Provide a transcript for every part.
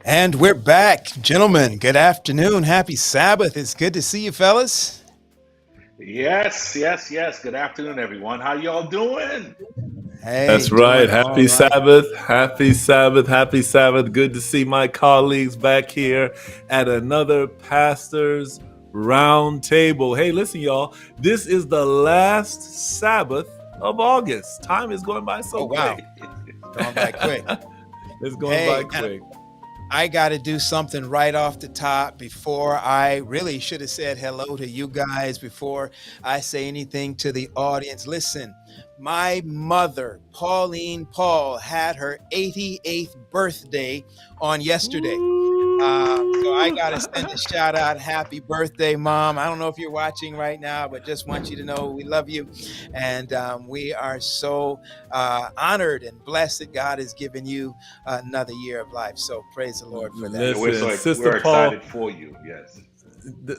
And we're back, gentlemen. Good afternoon. Happy Sabbath. It's good to see you, fellas. Yes, yes, yes. Good afternoon, everyone. How y'all doing? Hey, That's right. doing all Happy right. Sabbath. Happy Sabbath. Happy Sabbath. Good to see my colleagues back here at another pastor's round table. Hey, listen, y'all. This is the last Sabbath of August. Time is going by so Oh, wow. quick. Going by quick. It's going by Hey, man, quick. I got to do something right off the top before I really should have said hello to you guys before I say anything to the audience. Listen, my mother, Pauline Paul, had her 88th birthday on yesterday. So I got to send a shout out. Happy birthday, Mom. I don't know if you're watching right now, but just want you to know we love you. And we are so honored and blessed that God has given you another year of life. So praise the Lord for that. Yeah, Listen, Sister we're Paul, excited for you. Yes.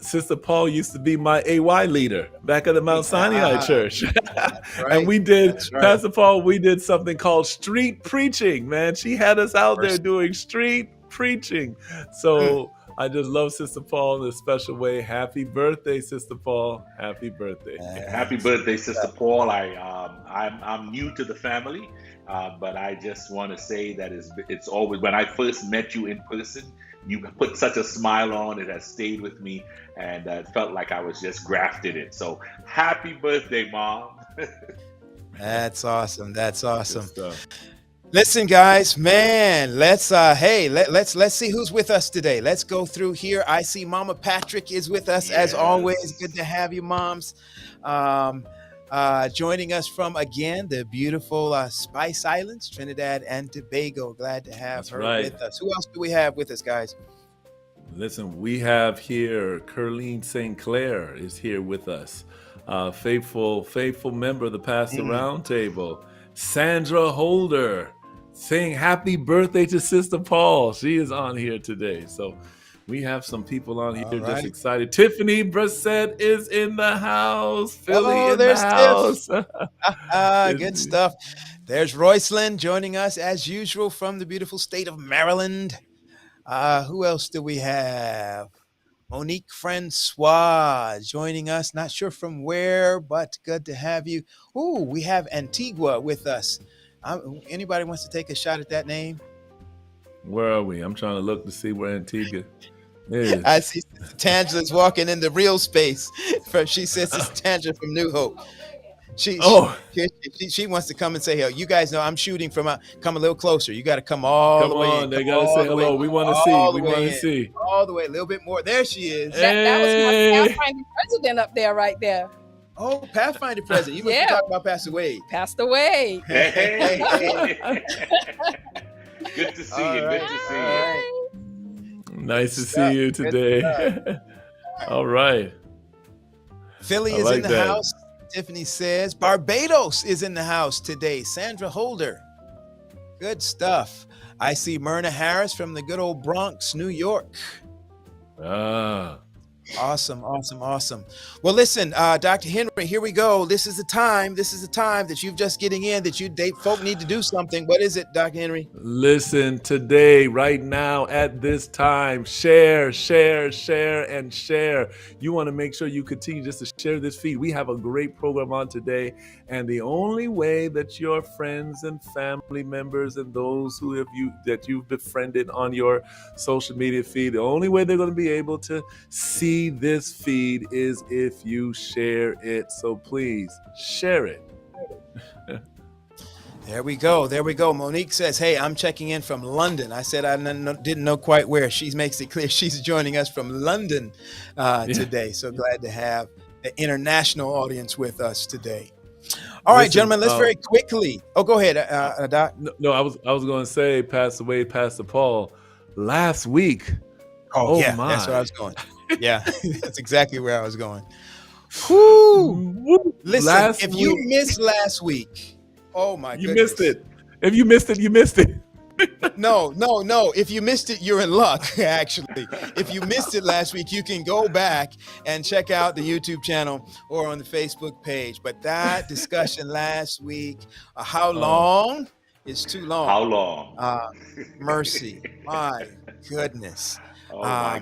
Sister Paul used to be my AY leader back at the Mount Sinai Ah, Church. that's And right. we did, That's right. Pastor Paul, we did something called street preaching, man. She had us out there Mercy. doing street preaching. Mm. So I just love Sister Paul in a special way. Happy birthday, Sister Paul. Happy birthday. Happy birthday, Sister Paul. I'm new to the family, but I just want to say that it's always, when I first met you in person, you put such a smile on. It has stayed with me, and it felt like I was just grafted in. So happy birthday, Mom. That's awesome. That's Good awesome. stuff. Listen, guys, man, let's see who's with us today. Let's go through here. I see Mama Patrick is with us as always. Yes. Good to have you, moms. Joining us from again the beautiful Spice Islands, Trinidad and Tobago. Glad to have That's her right. with us. Who else do we have with us, guys? Listen, we have here Curleen St. Clair is here with us. Faithful member of the Pastor Roundtable. Sandra Holder saying happy birthday to Sister Paul. She is on here today. So we have some people on here just excited. Tiffany Brissett is in the house. Philly in the house. Good stuff. There's Roycelyn joining us as usual from the beautiful state of Maryland. Who else do we have? Monique Francois joining us. Not sure from where, but good to have you. Ooh, we have Antigua with us. Anybody wants to take a shot at that name? Where are we? I'm trying to look to see where Antigua is. I see Tangela's walking in the real space. She says it's Tangela from New Hope. She wants to come and say hello. You guys know I'm shooting from come a little closer. You got to come all the way in. They got to say hello. We want to see. We want to see. All the way, a little bit more. There she is. That was my Pathfinder president up there, right there. Oh, Pathfinder president. You must be talking about Pastor Wade. Passed away. Hey. Good to see you. Good to see you. Nice to see you today. All right. Philly is in the house. Tiffany says Barbados is in the house today. Sandra Holder. Good stuff. I see Myrna Harris from the good old Bronx, New York. Awesome. Well, listen, Dr. Henry, here we go. This is the time that you're just getting in, that folk need to do something. What is it, Dr. Henry? Listen, today, right now, at this time, share, and share. You want to make sure you continue just to share this feed. We have a great program on today, and the only way that your friends and family members and those that you've befriended on your social media feed, the only way they're going to be able to see this feed is if you share it. So please share it. There we go. Monique says, hey, I'm checking in from London. I said I didn't know quite where. She makes it clear she's joining us from London today. So glad to have the international audience with us today. All right, gentlemen, let's very quickly. Oh, go ahead, Doc. No, I was going to say, Pastor Wade, Pastor Paul, last week. Oh yeah, my. That's where I was going. Yeah, that's exactly where I was going. Whoo! Listen, if you missed last week, oh my goodness. You missed it. If you missed it, you missed it. No. If you missed it, you're in luck, actually. If you missed it last week, you can go back and check out the YouTube channel or on the Facebook page. But that discussion last week, how long is too long? How long? Mercy. My goodness.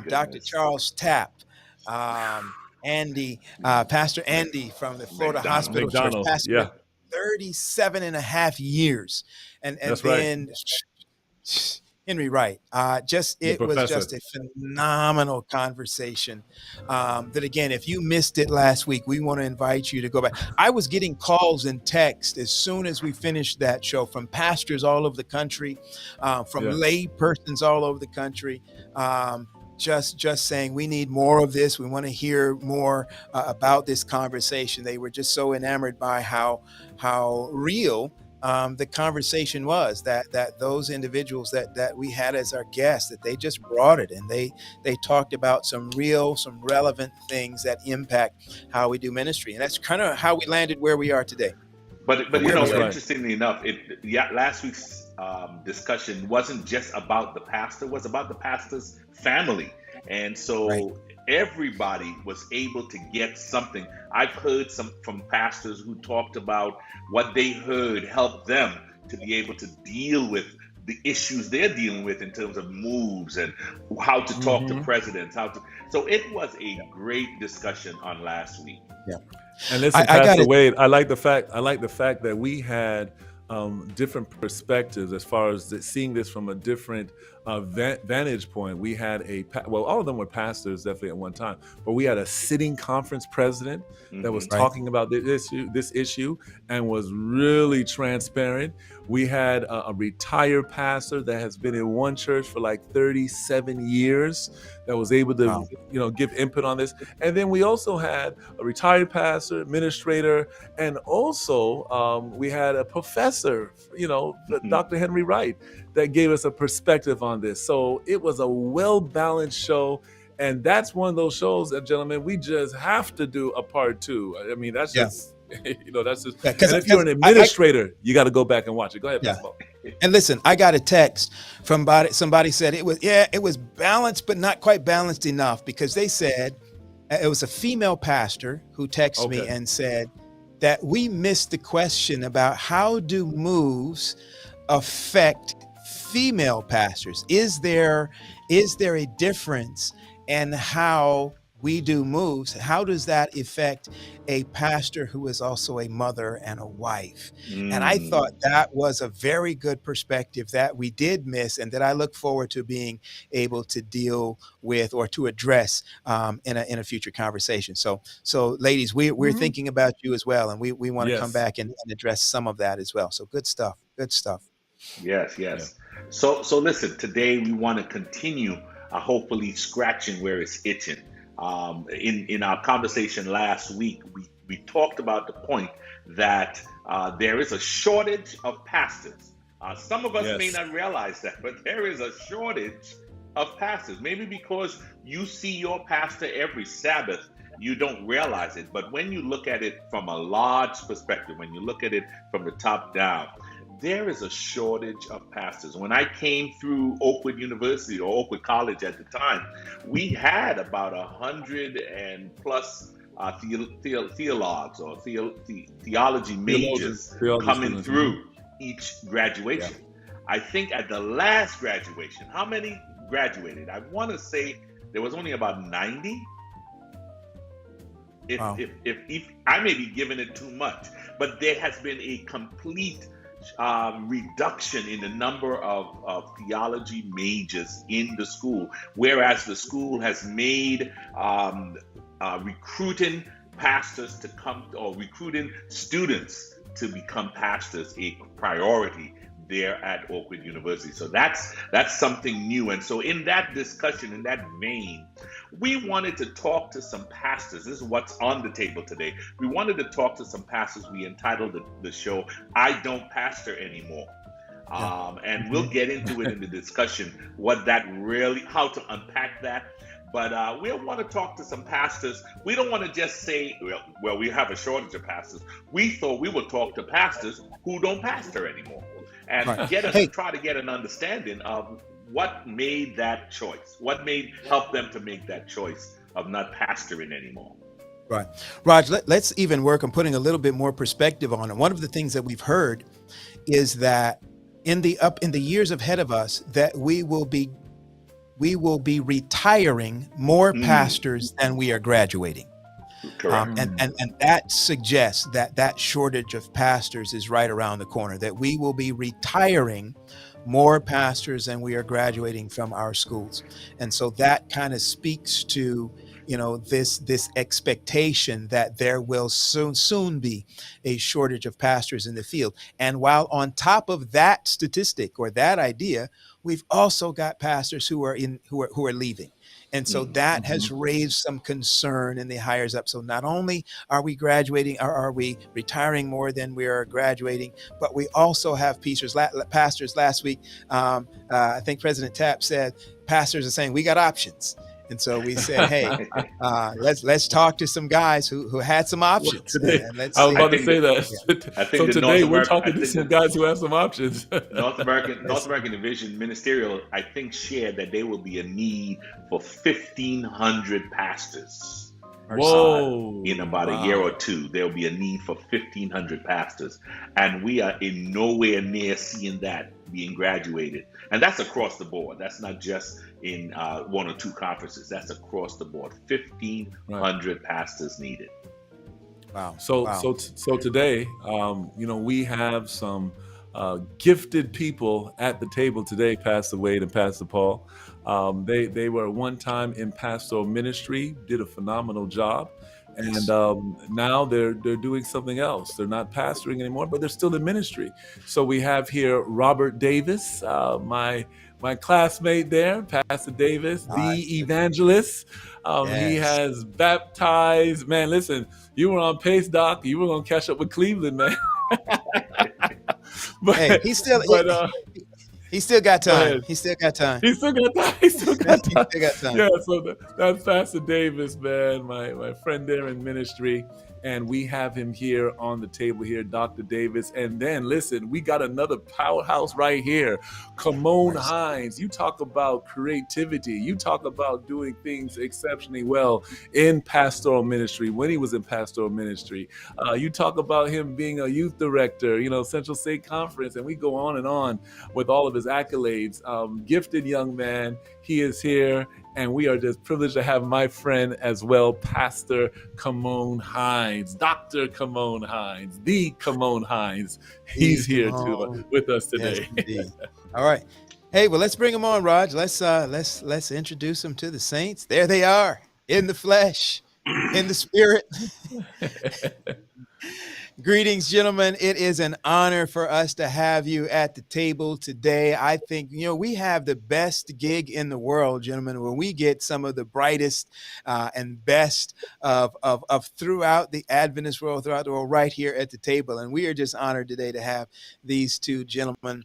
Dr. Charles Tapp, Andy, Pastor Andy from the Florida Hospital Church, pastor 37 and a half years. And that's then right. Henry Wright. It was just a phenomenal conversation. That again, if you missed it last week, we want to invite you to go back. I was getting calls and texts as soon as we finished that show from pastors all over the country, from lay persons all over the country. Just saying we need more of this. We want to hear more about this conversation. They were just so enamored by how real the conversation was that those individuals that we had as our guests, that they just brought it, and they talked about some relevant things that impact how we do ministry, and that's kind of how we landed where we are today. But Where we are. interestingly enough, last week's discussion wasn't just about the pastor; it was about the pastor's family, and so Right. everybody was able to get something. I've heard from pastors who talked about what they heard helped them to be able to deal with the issues they're dealing with in terms of moves and how to talk to presidents. So it was a great discussion on last week. Yeah. And listen, Pastor Wade, I like the fact that we had different perspectives as far as seeing this from a different vantage point. We had all of them were pastors definitely at one time, but we had a sitting conference president that was talking about this issue and was really transparent. We had a retired pastor that has been in one church for like 37 years that was able to, give input on this. And then we also had a retired pastor, administrator, and also we had a professor, Dr. Henry Wright, that gave us a perspective on this. So it was a well-balanced show. And that's one of those shows that, gentlemen, we just have to do a part 2. I mean, that's just... that's just. And if you're an administrator, you got to go back and watch it. Go ahead, Pastor. And listen, I got a text from somebody said it was balanced, but not quite balanced enough, because they said it was a female pastor who texted me and said that we missed the question about how do moves affect female pastors. Is there a difference in how we do moves? How does that affect a pastor who is also a mother and a wife? And I thought that was a very good perspective that we did miss, and that I look forward to being able to deal with or to address in a future conversation. So ladies, we're thinking about you as well, and we want to come back and address some of that as well. So good stuff. Yes. Yeah. So listen, today we want to continue hopefully scratching where it's itching. In our conversation last week, we talked about the point that there is a shortage of pastors. Some of us may not realize that, but there is a shortage of pastors. Maybe because you see your pastor every Sabbath, you don't realize it. But when you look at it from a large perspective, when you look at it from the top down, there is a shortage of pastors. When I came through Oakwood University, or Oakwood College at the time, we had about 100 and plus theologs or theology majors coming through each graduation. I think at the last graduation, how many graduated? I want to say there was only about 90. If I may be giving it too much, but there has been a complete reduction in the number of theology majors in the school, whereas the school has made recruiting pastors to come, or recruiting students to become pastors, a priority there at Oakwood University. So that's something new. And so in that discussion, in that vein, we wanted to talk to some pastors. This is what's on the table today. We wanted to talk to some pastors. We entitled the show, I Don't Pastor Anymore. And we'll get into it in the discussion, what that really, how to unpack that. But we want to talk to some pastors. We don't want to just say, well, we have a shortage of pastors. We thought we would talk to pastors who don't pastor anymore, and try to get an understanding of what made that choice, what helped them to make that choice of not pastoring anymore. Right. Raj, let's even work on putting a little bit more perspective on it. One of the things that we've heard is that in the years ahead of us, that we will be retiring more pastors than we are graduating. Correct. And that suggests that shortage of pastors is right around the corner, that we will be retiring more pastors than we are graduating from our schools. And so that kind of speaks to, this expectation that there will soon be a shortage of pastors in the field. And while on top of that statistic or that idea, we've also got pastors who are leaving. And so that has raised some concern in the hires up. So not only are we graduating, or are we retiring more than we are graduating, but we also have pastors last week. I think President Tapp said pastors are saying we got options. And so we said, hey, let's talk to some guys who had some options. Well, today, and let's I was see. about to say that. Yeah. I think So today we're talking to some guys who have some options. North American Division Ministerial, I think, shared that there will be a need for 1,500 pastors. Whoa! In about a year or two, there will be a need for 1,500 pastors, and we are in nowhere near seeing that being graduated. And that's across the board. That's not just in one or two conferences. That's across the board. 1,500 pastors needed. Wow. So today, we have some gifted people at the table today, Pastor Wade and Pastor Paul. They were one time in pastoral ministry, did a phenomenal job, and now they're doing something else. They're not pastoring anymore, but they're still in ministry. So we have here Robert Davis, my classmate there, Pastor Davis, the evangelist. He has baptized. Man, listen, you were on pace, Doc. You were gonna catch up with Cleveland, man. But hey, he still got time. He still got time. Yeah, so that's Pastor Davis, man, my friend there in ministry. And we have him here on the table here, Dr. Davis. And then, listen, we got another powerhouse right here, Kymone Hinds. You talk about creativity. You talk about doing things exceptionally well in pastoral ministry, when he was in pastoral ministry. You talk about him being a youth director, Central State Conference, and we go on with all of his accolades. Gifted young man. He is here. And we are just privileged to have my friend as well, Pastor Kymone Hinds, Dr. Kymone Hinds, the Kymone Hinds. He's here too with us today. Yes, all right. Hey, well, let's bring him on, Raj. Let's introduce him to the saints. There they are, in the flesh, in the spirit. Greetings, gentlemen. It is an honor for us to have you at the table today. I think, we have the best gig in the world, gentlemen, when we get some of the brightest and best of throughout the Adventist world, throughout the world, right here at the table. And we are just honored today to have these two gentlemen.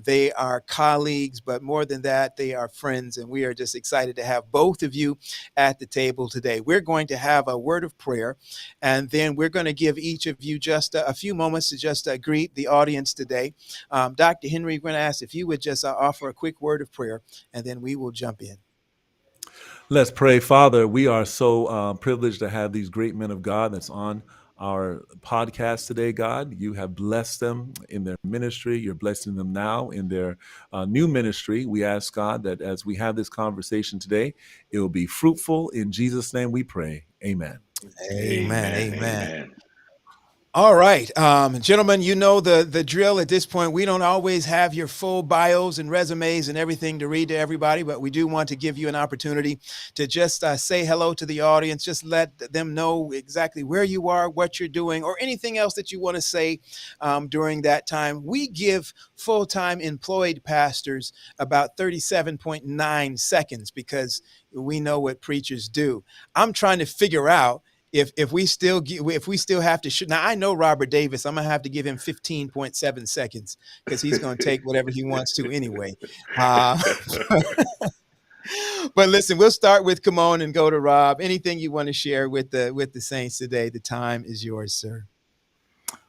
They are colleagues, but more than that, they are friends. And we are just excited to have both of you at the table today. We're going to have a word of prayer, and then we're going to give each of you just a few moments to just greet the audience today. Dr. Henry, we're going to ask if you would just offer a quick word of prayer, and then we will jump in. Let's pray. Father, we are so privileged to have these great men of God that's on our podcast today, God. You have blessed them in their ministry. You're blessing them now in their new ministry. We ask, God, that as we have this conversation today, it will be fruitful. In Jesus' name we pray. Amen. Amen. All right, gentlemen, you know the drill at this point. We don't always have your full bios and resumes and everything to read to everybody, but we do want to give you an opportunity to just say hello to the audience. Just let them know exactly where you are, what you're doing, or anything else that you want to say during that time. We give full-time employed pastors about 37.9 seconds because we know what preachers do. I'm trying to figure out if we still have to shoot. Now I know Robert Davis, I'm gonna have to give him 15.7 seconds because he's gonna take whatever he wants to anyway. But listen, we'll start with Kymone and go to Rob. Anything you want to share with the saints today? The time is yours, sir.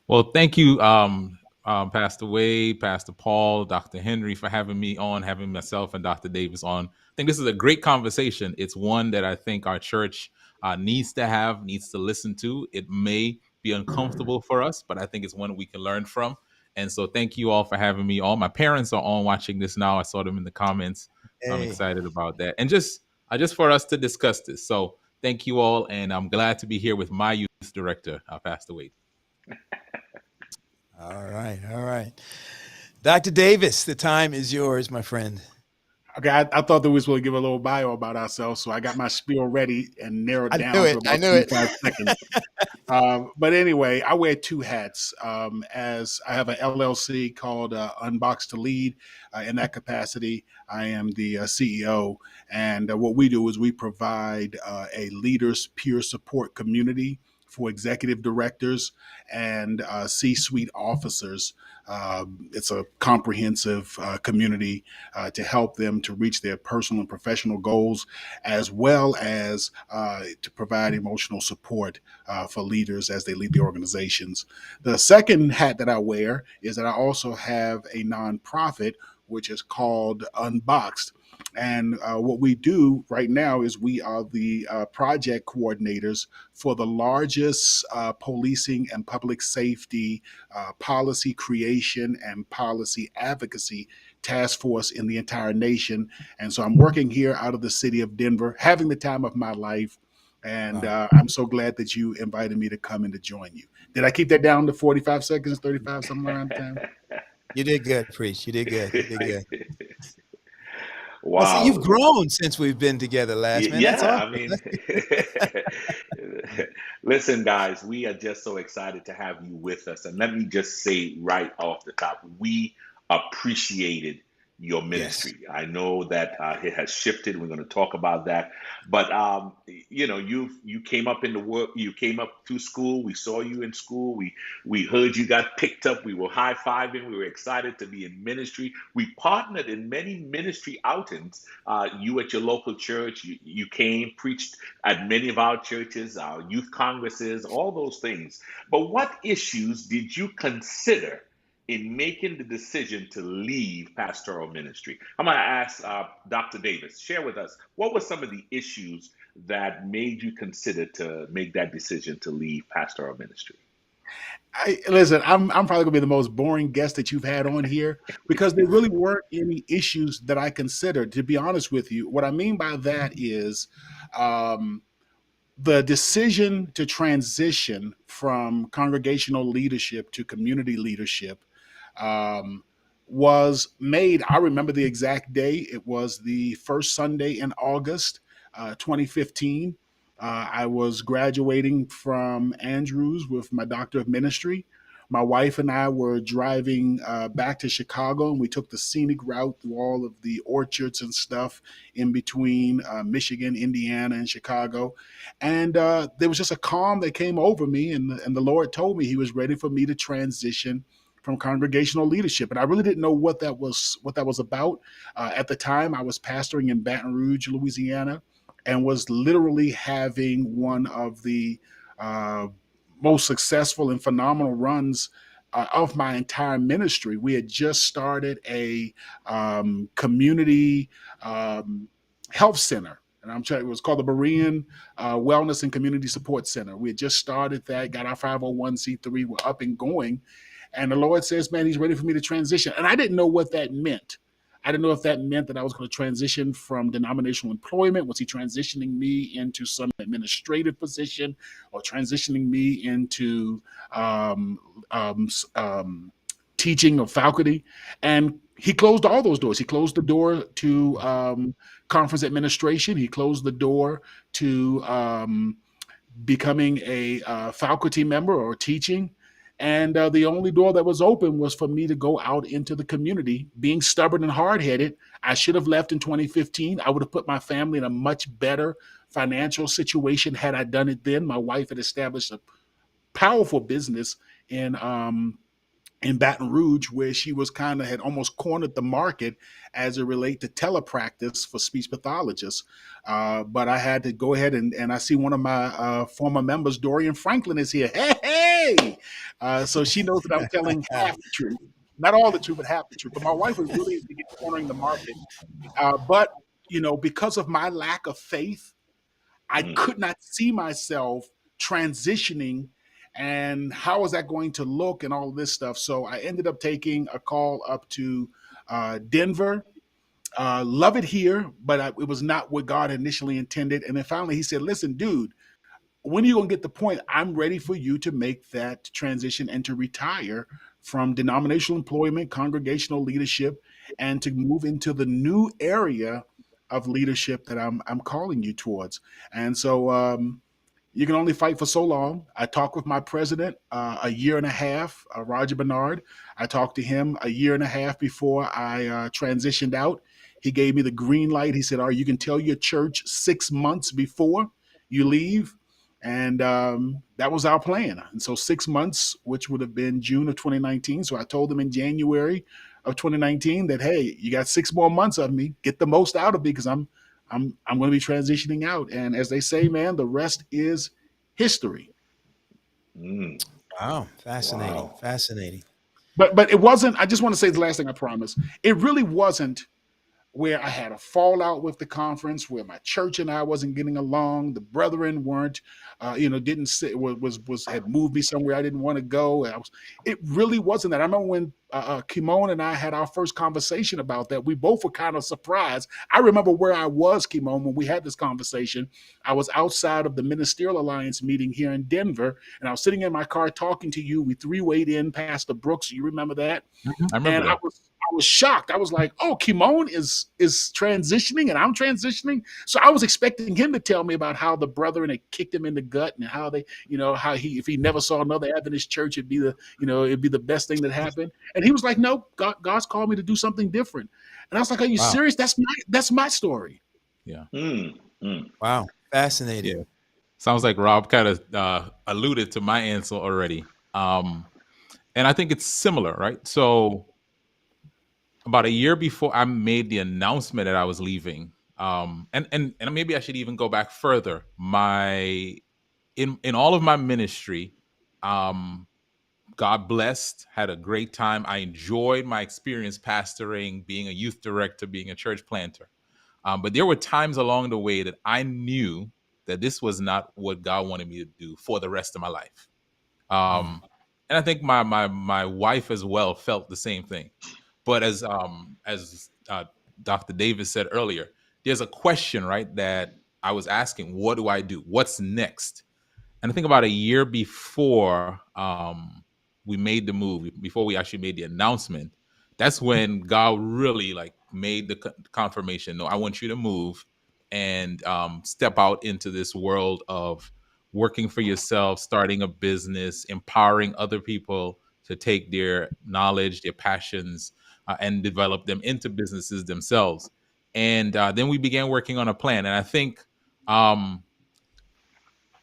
Well, thank you, Pastor Wade, Pastor Paul, Dr. Henry, for having me on, having myself and Dr. Davis on. I think this is a great conversation. It's one that I think our church needs to listen to. It may be uncomfortable for us, but I think it's one we can learn from. And so thank you all for having me on. My parents are on watching this now. I saw them in the comments. Hey. I'm excited about that. And just for us to discuss this. So thank you all. And I'm glad to be here with my youth director, Pastor Wade. All right. Dr. Davis, the time is yours, my friend. Okay, I thought that we was going to give a little bio about ourselves, so I got my spiel ready and narrowed down to about 25 seconds. But anyway, I wear two hats. As I have an LLC called Unbox to Lead. In that capacity, I am the CEO. And what we do is we provide a leaders peer support community for executive directors and C-suite officers. It's a comprehensive community to help them to reach their personal and professional goals, as well as to provide emotional support for leaders as they lead the organizations. The second hat that I wear is that I also have a nonprofit which is called Unboxed. And what we do right now is we are the project coordinators for the largest policing and public safety policy creation and policy advocacy task force in the entire nation. And so I'm working here out of the city of Denver, having the time of my life. And I'm so glad that you invited me to come and to join you. Did I keep that down to 45 seconds, 35, somewhere around the time? You did good, Preach. You did good. You did good. Well, see, Wow. you've grown since we've been together last, man. That's Yeah, awesome. I mean, listen, guys, we are just so excited to have you with us. And let me just say right off the top, we appreciated your Yes. ministry. I know that it has shifted. We're going to talk about that. But you came up in the work. You came up through school. We saw you in school. We heard you got picked up. We were high fiving. We were excited to be in ministry. We partnered in many ministry outings. You at your local church, you came, preached at many of our churches, our youth congresses, all those things. But what issues did you consider in making the decision to leave pastoral ministry? I'm going to ask Dr. Davis, share with us, what were some of the issues that made you consider to make that decision to leave pastoral ministry? Listen, I'm probably gonna be the most boring guest that you've had on here because there really weren't any issues that I considered. To be honest with you, what I mean by that is um, the decision to transition from congregational leadership to community leadership um, was made. I remember the exact day. It was the first Sunday in August, 2015. I was graduating from Andrews with my Doctor of Ministry. My wife and I were driving back to Chicago, and we took the scenic route through all of the orchards and stuff in between Michigan, Indiana, and Chicago. And there was just a calm that came over me, and the Lord told me He was ready for me to transition from congregational leadership, and I really didn't know what that was about. At the time, I was pastoring in Baton Rouge, Louisiana, and was literally having one of the uh, most successful and phenomenal runs of my entire ministry. We had just started a community health center. And it was called the Berean Wellness and Community Support Center. We had just started that, got our 501c3, we're up and going. And the Lord says, man, He's ready for me to transition. And I didn't know what that meant. I didn't know if that meant that I was going to transition from denominational employment. Was He transitioning me into some administrative position or transitioning me into um, um, teaching or faculty? And He closed all those doors. He closed the door to conference administration. He closed the door to becoming a faculty member or teaching. And the only door that was open was for me to go out into the community. Being stubborn and hard headed, I should have left in 2015. I would have put my family in a much better financial situation had I done it then. My wife had established a powerful business in Baton Rouge, where she was had almost cornered the market as it relate to telepractice for speech pathologists. But I had to go ahead and I see one of my former members, Dorian Franklin, is here. Hey! So she knows that I'm telling half the truth. Not all the truth, but half the truth. But my wife was really cornering the market. But, because of my lack of faith, I could not see myself transitioning and how is that going to look and all of this stuff. So I ended up taking a call up to Denver. Love it here, but it was not what God initially intended. And then finally He said, listen, dude, when are you going to get the point? I'm ready for you to make that transition and to retire from denominational employment, congregational leadership, and to move into the new area of leadership that I'm calling you towards. And so You can only fight for so long. I talked with my president a year and a half, Roger Bernard. I talked to him a year and a half before I transitioned out. He gave me the green light. He said, "All right, you can tell your church 6 months before you leave." And that was our plan. And so 6 months, which would have been June of 2019. So I told them in January of 2019 that, hey, you got 6 more months of me. Get the most out of me because I'm going to be transitioning out. And as they say, man, the rest is history. Mm. Wow, fascinating, Wow. fascinating. But it wasn't. I just want to say the last thing I promise. It really wasn't where I had a fallout with the conference, where my church and I wasn't getting along. The brethren weren't, didn't sit, was had moved me somewhere I didn't want to go. It really wasn't that. I remember when Kymone and I had our first conversation about that. We both were kind of surprised. I remember where I was, Kymone, when we had this conversation. I was outside of the Ministerial Alliance meeting here in Denver, and I was sitting in my car talking to you. We three-wayed in past the Brooks. You remember that? I remember And that. I was shocked. I was like, "Oh, Kymone is transitioning, and I'm transitioning." So I was expecting him to tell me about how the brethren had kicked him in the gut, and how they, how he, if he never saw another Adventist church, it'd be the best thing that happened. And he was like, "No, God's called me to do something different." And I was like, "Are you Wow. serious? That's my story." Yeah. Mm. Mm. Wow, fascinating. Yeah. Sounds like Rob kind of alluded to my answer already. And I think it's similar, right? So about a year before I made the announcement that I was leaving, and maybe I should even go back further. In all of my ministry, God blessed, had a great time. I enjoyed my experience pastoring, being a youth director, being a church planter. But there were times along the way that I knew that this was not what God wanted me to do for the rest of my life. And I think my wife as well felt the same thing. But as Dr. Davis said earlier, there's a question, right, that I was asking: what do I do? What's next? And I think about a year before we made the move, before we actually made the announcement, that's when God really like made the confirmation. No, I want you to move and step out into this world of working for yourself, starting a business, empowering other people to take their knowledge, their passions, and develop them into businesses themselves. And then we began working on a plan. And I think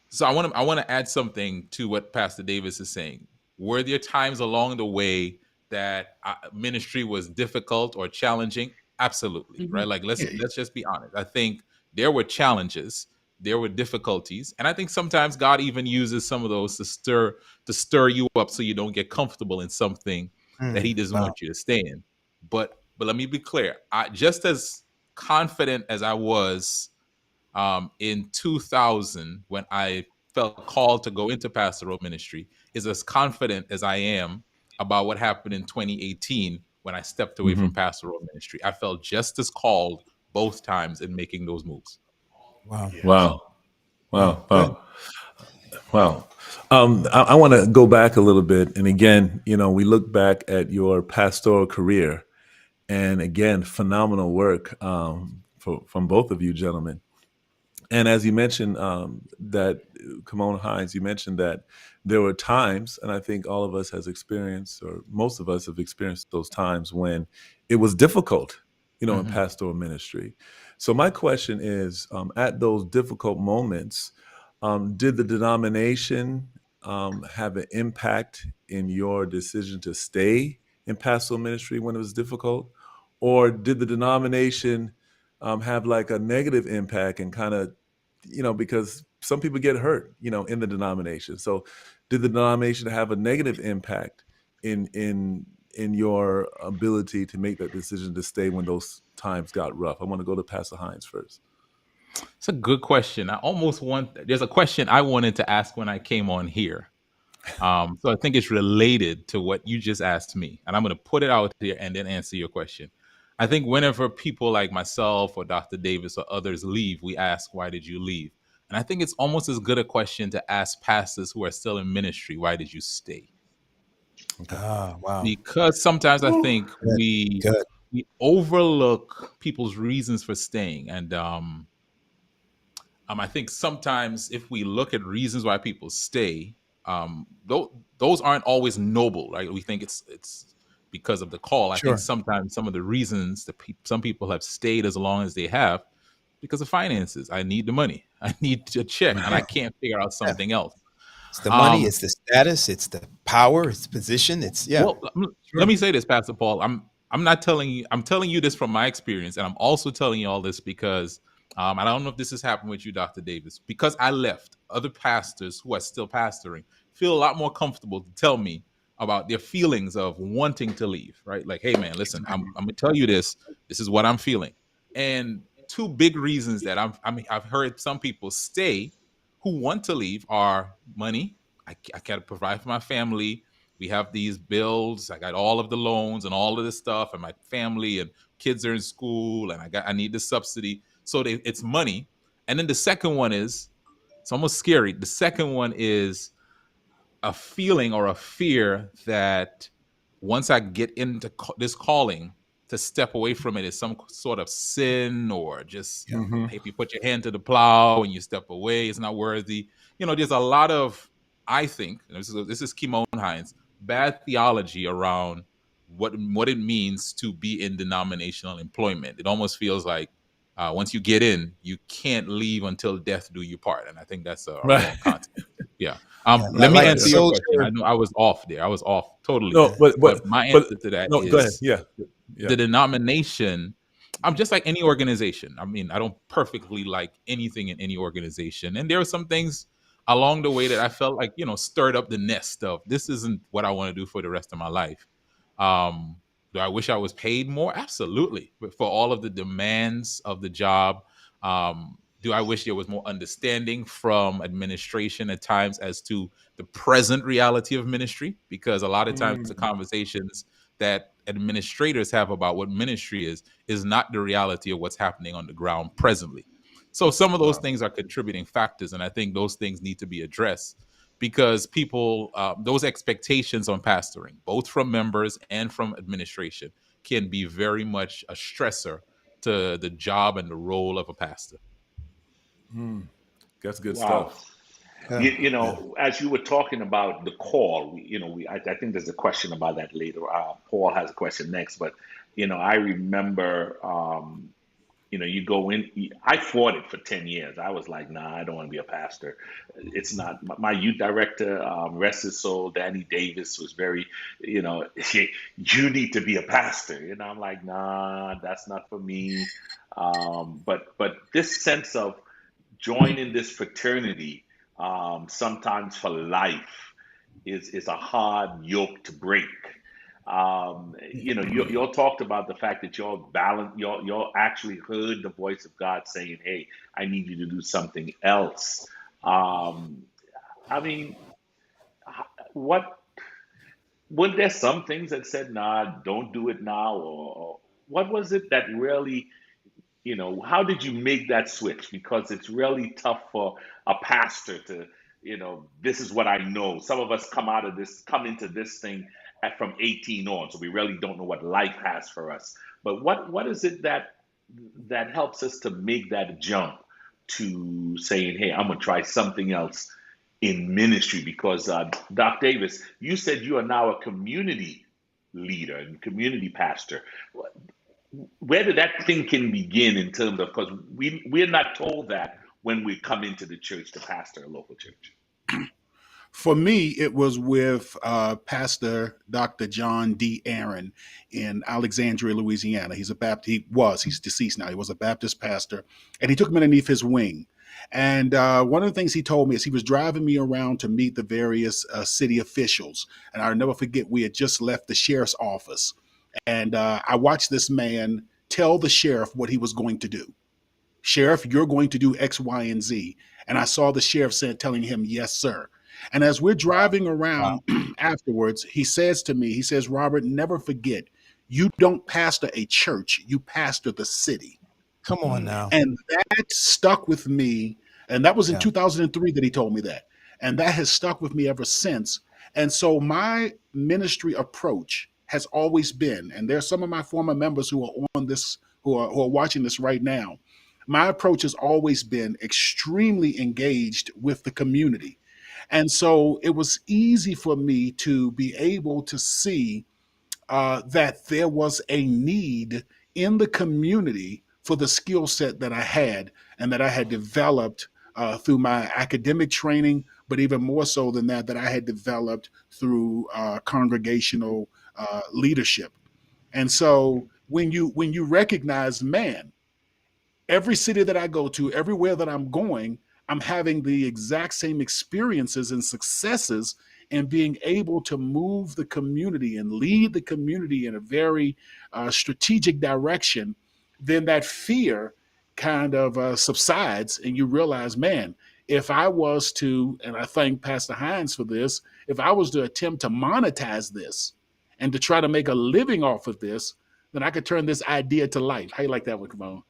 so I want to add something to what Pastor Davis is saying. Were there times along the way that ministry was difficult or challenging? Absolutely, Mhm. right? Like Yeah, let's just be honest. I think there were challenges, there were difficulties, and I think sometimes God even uses some of those to stir you up so you don't get comfortable in something that He doesn't Wow. want you to stay in. But let me be clear. I just as confident as I was in 2000 when I felt called to go into pastoral ministry is as confident as I am about what happened in 2018 when I stepped away Mm-hmm. from pastoral ministry. I felt just as called both times in making those moves. Wow. yes. Wow. Wow. Wow. Good. Wow. Wow. I want to go back a little bit. And again, we look back at your pastoral career, and again, phenomenal work from both of you gentlemen. And as you mentioned, that Kymone Hinds, you mentioned that there were times, and I think all of us has experienced, or most of us have experienced those times when it was difficult, in Mhm. pastoral ministry. So my question is, at those difficult moments, did the denomination have an impact in your decision to stay in pastoral ministry when it was difficult, or did the denomination have like a negative impact and kind of because some people get hurt, in the denomination. So did the denomination have a negative impact in your ability to make that decision to stay when those times got rough? I want to go to Pastor Hinds first. It's a good question. There's a question I wanted to ask when I came on here. So I think it's related to what you just asked me. And I'm going to put it out here and then answer your question. I think whenever people like myself or Dr. Davis or others leave, we ask, why did you leave? And I think it's almost as good a question to ask pastors who are still in ministry, why did you stay? Okay. Wow. Because sometimes I think Good. Good. we overlook people's reasons for staying. And I think sometimes if we look at reasons why people stay, those aren't always noble, right? We think it's because of the call. I think Sure. sometimes some of the reasons that some people have stayed as long as they have because of finances. I need the money. I need to check, and I can't figure out Yeah. something else. It's the money, it's the status, it's the power, it's position. It's Well, Sure. let me say this, Pastor Paul. I'm not telling you. I'm telling you this from my experience, and I'm also telling you all this because I don't know if this has happened with you, Dr. Davis. Because I left, other pastors who are still pastoring feel a lot more comfortable to tell me about their feelings of wanting to leave. Right? Like, hey, man, listen, I'm gonna tell you this. This is what I'm feeling. And two big reasons that I've heard some people stay who want to leave are money. I can't provide for my family. We have these bills. I got all of the loans and all of this stuff, and my family and kids are in school, and I need the subsidy. So it's money. And then the second one is, it's almost scary. The second one is a feeling or a fear that once I get into this calling, to step away from it is some sort of sin, or just if you put your hand to the plow and you step away, it's not worthy. There's a lot of, I think, this is Kymone Hinds, bad theology around what it means to be in denominational employment. It almost feels like once you get in, you can't leave until death do you part, and I think that's a wrong concept. Yeah. Let me answer your question. I know I was off there. I was off totally. No, but my answer to that no, is go ahead. Yeah. the denomination. I'm just like any organization. I mean, I don't perfectly like anything in any organization. And there are some things along the way that I felt like, stirred up the nest of this isn't what I want to do for the rest of my life. Do I wish I was paid more? Absolutely. But for all of the demands of the job, do I wish there was more understanding from administration at times as to the present reality of ministry? Because a lot of times the conversations that administrators have about what ministry is not the reality of what's happening on the ground presently. So some of those things are contributing factors, and I think those things need to be addressed because people, those expectations on pastoring, both from members and from administration, can be very much a stressor to the job and the role of a pastor. That's good Wow. stuff. As you were talking about the call, I think there's a question about that later. Paul has a question next, but I remember, you go in. I fought it for 10 years. I was like, nah, I don't want to be a pastor. It's not. My youth director, rest his soul, Danny Davis, was very, you need to be a pastor. I'm like, nah, that's not for me. But this sense of joining this fraternity, sometimes for life, is a hard yoke to break. You talked about the fact that y'all actually heard the voice of God saying, "Hey, I need you to do something else." I mean, what were there some things that said, "Nah, don't do it now," or what was it that really? How did you make that switch? Because it's really tough for a pastor to, this is what I know. Some of us come into this thing from 18 on, so we really don't know what life has for us. But what is it that helps us to make that jump to saying, hey, I'm gonna try something else in ministry? Because Doc Davis, you said you are now a community leader and community pastor. Where did that thinking begin in terms of, because we're not told that when we come into the church to pastor a local church? For me, it was with Pastor Dr. John D. Aaron in Alexandria, Louisiana. He's a Baptist. He's deceased now. He was a Baptist pastor, and he took me underneath his wing. And one of the things he told me is he was driving me around to meet the various city officials. And I'll never forget, we had just left the sheriff's office. And I watched this man tell the sheriff what he was going to do. Sheriff, you're going to do X, Y, and Z. And I saw the sheriff telling him, yes, sir. And as we're driving around afterwards, he says to me, Robert, never forget, you don't pastor a church, you pastor the city. Come on now. And that stuck with me. And that was in 2003 that he told me that. And that has stuck with me ever since. And so my ministry approach has always been, and there's some of my former members who are on this, who are watching this right now. my approach has always been extremely engaged with the community. And so it was easy for me to be able to see that there was a need in the community for the skill set that I had and that I had developed through my academic training, but even more so than that, that I had developed through congregational leadership. And so when you recognize, man, every city that I go to, everywhere that I'm going, I'm having the exact same experiences and successes and being able to move the community and lead the community in a very strategic direction, then that fear kind of subsides and you realize, man, if I was to, and I thank Pastor Hinds for this, if I was to attempt to monetize this and to try to make a living off of this, then I could turn this idea to life. How you like that one, Kymone?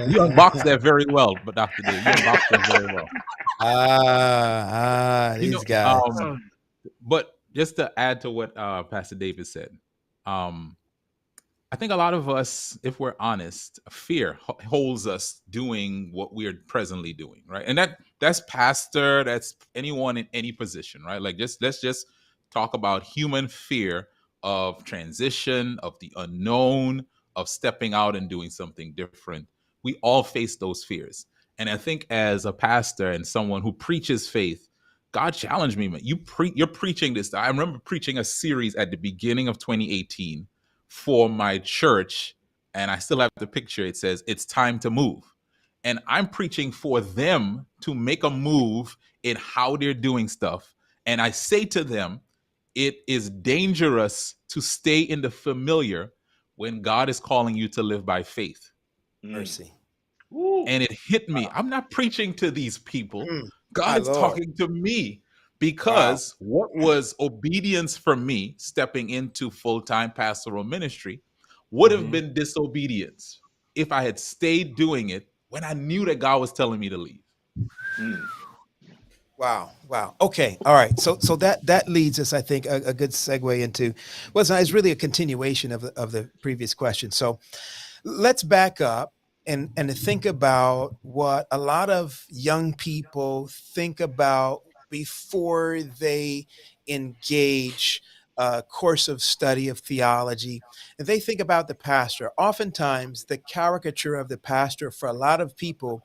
You unboxed that very well, but Dr. Dave, you unboxed that very well. These guys. But just to add to what Pastor David said, I think a lot of us, if we're honest, fear holds us doing what we're presently doing, right? And that's pastor, that's anyone in any position, right? Like let's just talk about human fear of transition, of the unknown, of stepping out and doing something different. We all face those fears. And I think as a pastor and someone who preaches faith, God challenged me, man. You're preaching this. I remember preaching a series at the beginning of 2018 for my church, and I still have the picture. It says, "It's time to move." And I'm preaching for them to make a move in how they're doing stuff. And I say to them, it is dangerous to stay in the familiar when God is calling you to live by faith. Mercy. And it hit me. I'm not preaching to these people. My God is Lord. talking to me, because what was obedience for me stepping into full-time pastoral ministry would have been disobedience if I had stayed doing it when I knew that God was telling me to leave. Wow. Okay. All right. So that leads us, I think, a good segue into, well, it's really a continuation of the previous question. So let's back up and to think about what a lot of young people think about before they engage a course of study of theology. And they think about the pastor. Oftentimes, the caricature of the pastor for a lot of people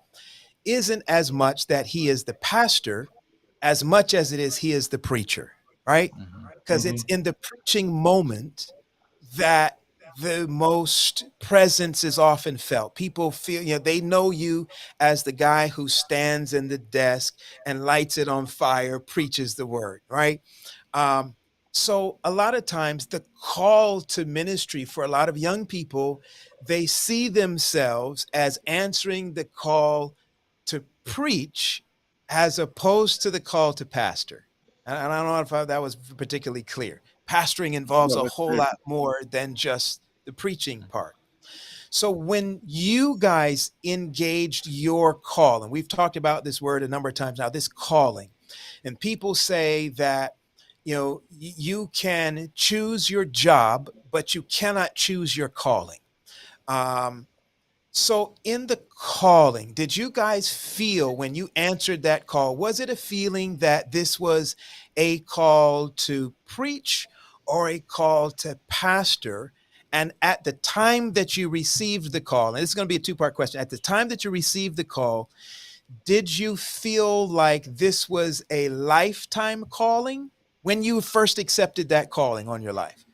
isn't as much that he is the pastor as much as it is he is the preacher, right? Because it's in the preaching moment that the most presence is often felt. People feel, they know you as the guy who stands in the desk and lights it on fire, preaches the word, right? So a lot of times the call to ministry for a lot of young people, they see themselves as answering the call to preach as opposed to the call to pastor. And I don't know if that was particularly clear. Pastoring involves a whole lot more than just the preaching part. So when you guys engaged your call, and we've talked about this word a number of times now, this calling, and people say that, you can choose your job, but you cannot choose your calling. So in the calling, did you guys feel when you answered that call, was it a feeling that this was a call to preach or a call to pastor? And at the time that you received the call, and it's going to be a two-part question. At the time that you received the call, did you feel like this was a lifetime calling when you first accepted that calling on your life?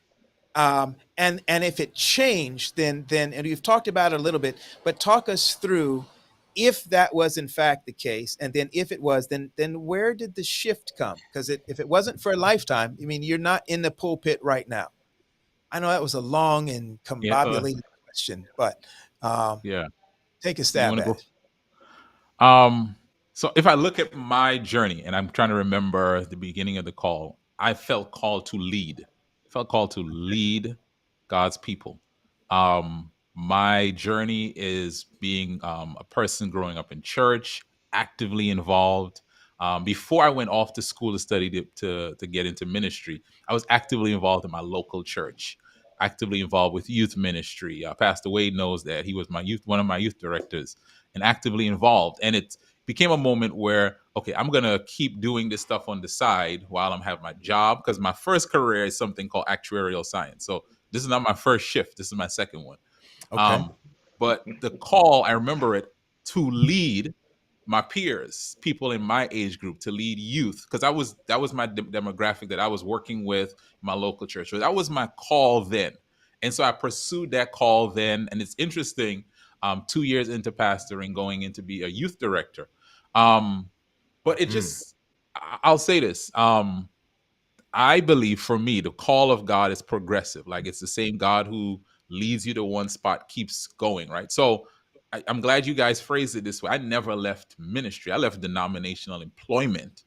And if it changed, then and you've talked about it a little bit, but talk us through if that was in fact the case, and then if it was, then where did the shift come? Because if it wasn't for a lifetime, I mean, you're not in the pulpit right now. I know that was a long and combobulated question, but take a stab at it. So if I look at my journey, and I'm trying to remember the beginning of the call, I felt called to lead. I felt called to lead God's people. My journey is being a person growing up in church, actively involved. Before I went off to school to study to get into ministry, I was actively involved in my local church. actively involved with youth ministry. Pastor Wade knows that he was one of my youth directors, and actively involved. And it became a moment where, okay, I'm gonna keep doing this stuff on the side while I'm have my job, because my first career is something called actuarial science. So this is not my first shift. This is my second one. Okay. But the call, I remember it, to lead my peers, people in my age group, to lead youth, because that was my demographic that I was working with my local church. So that was my call then, and so I pursued that call then. And it's interesting, 2 years into pastoring, going in to be a youth director. But it just, I'll say this. I believe, for me, the call of God is progressive. Like, it's the same God who leads you to one spot, keeps going, right? So I'm glad you guys phrased it this way. I never left ministry. I left denominational employment,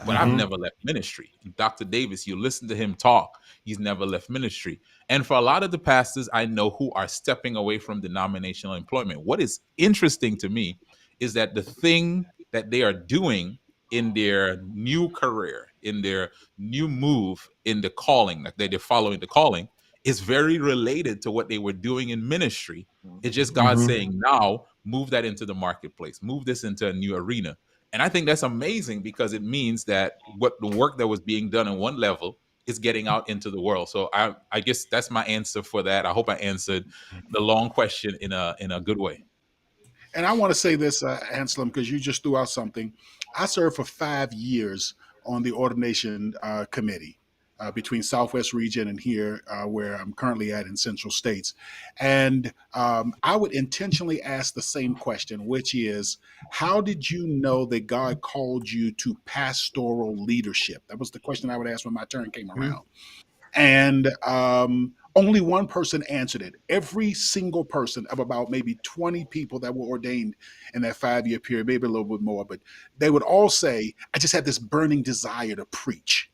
but I've never left ministry. Dr. Davis, you listen to him talk, he's never left ministry. And for a lot of the pastors I know who are stepping away from denominational employment, what is interesting to me is that the thing that they are doing in their new career, in their new move, in the calling, that they're following the calling, is very related to what they were doing in ministry. It's just God saying, now move that into the marketplace, move this into a new arena. And I think that's amazing, because it means that what the work that was being done on one level is getting out into the world. So I guess that's my answer for that. I hope I answered the long question in a good way. And I want to say this, Anselm, because you just threw out something. I served for 5 years on the ordination committee between Southwest region and here, where I'm currently at in Central States. And I would intentionally ask the same question, which is, how did you know that God called you to pastoral leadership? That was the question I would ask when my turn came around. And only one person answered it. Every single person of about maybe 20 people that were ordained in that 5 year period, maybe a little bit more, but they would all say, I just had this burning desire to preach.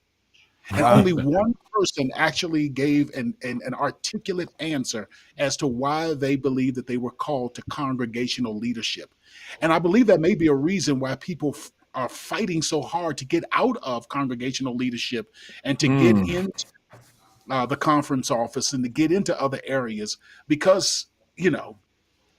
And only one person actually gave an articulate answer as to why they believe that they were called to congregational leadership. And I believe that may be a reason why people are fighting so hard to get out of congregational leadership and to get into the conference office and to get into other areas, because, you know,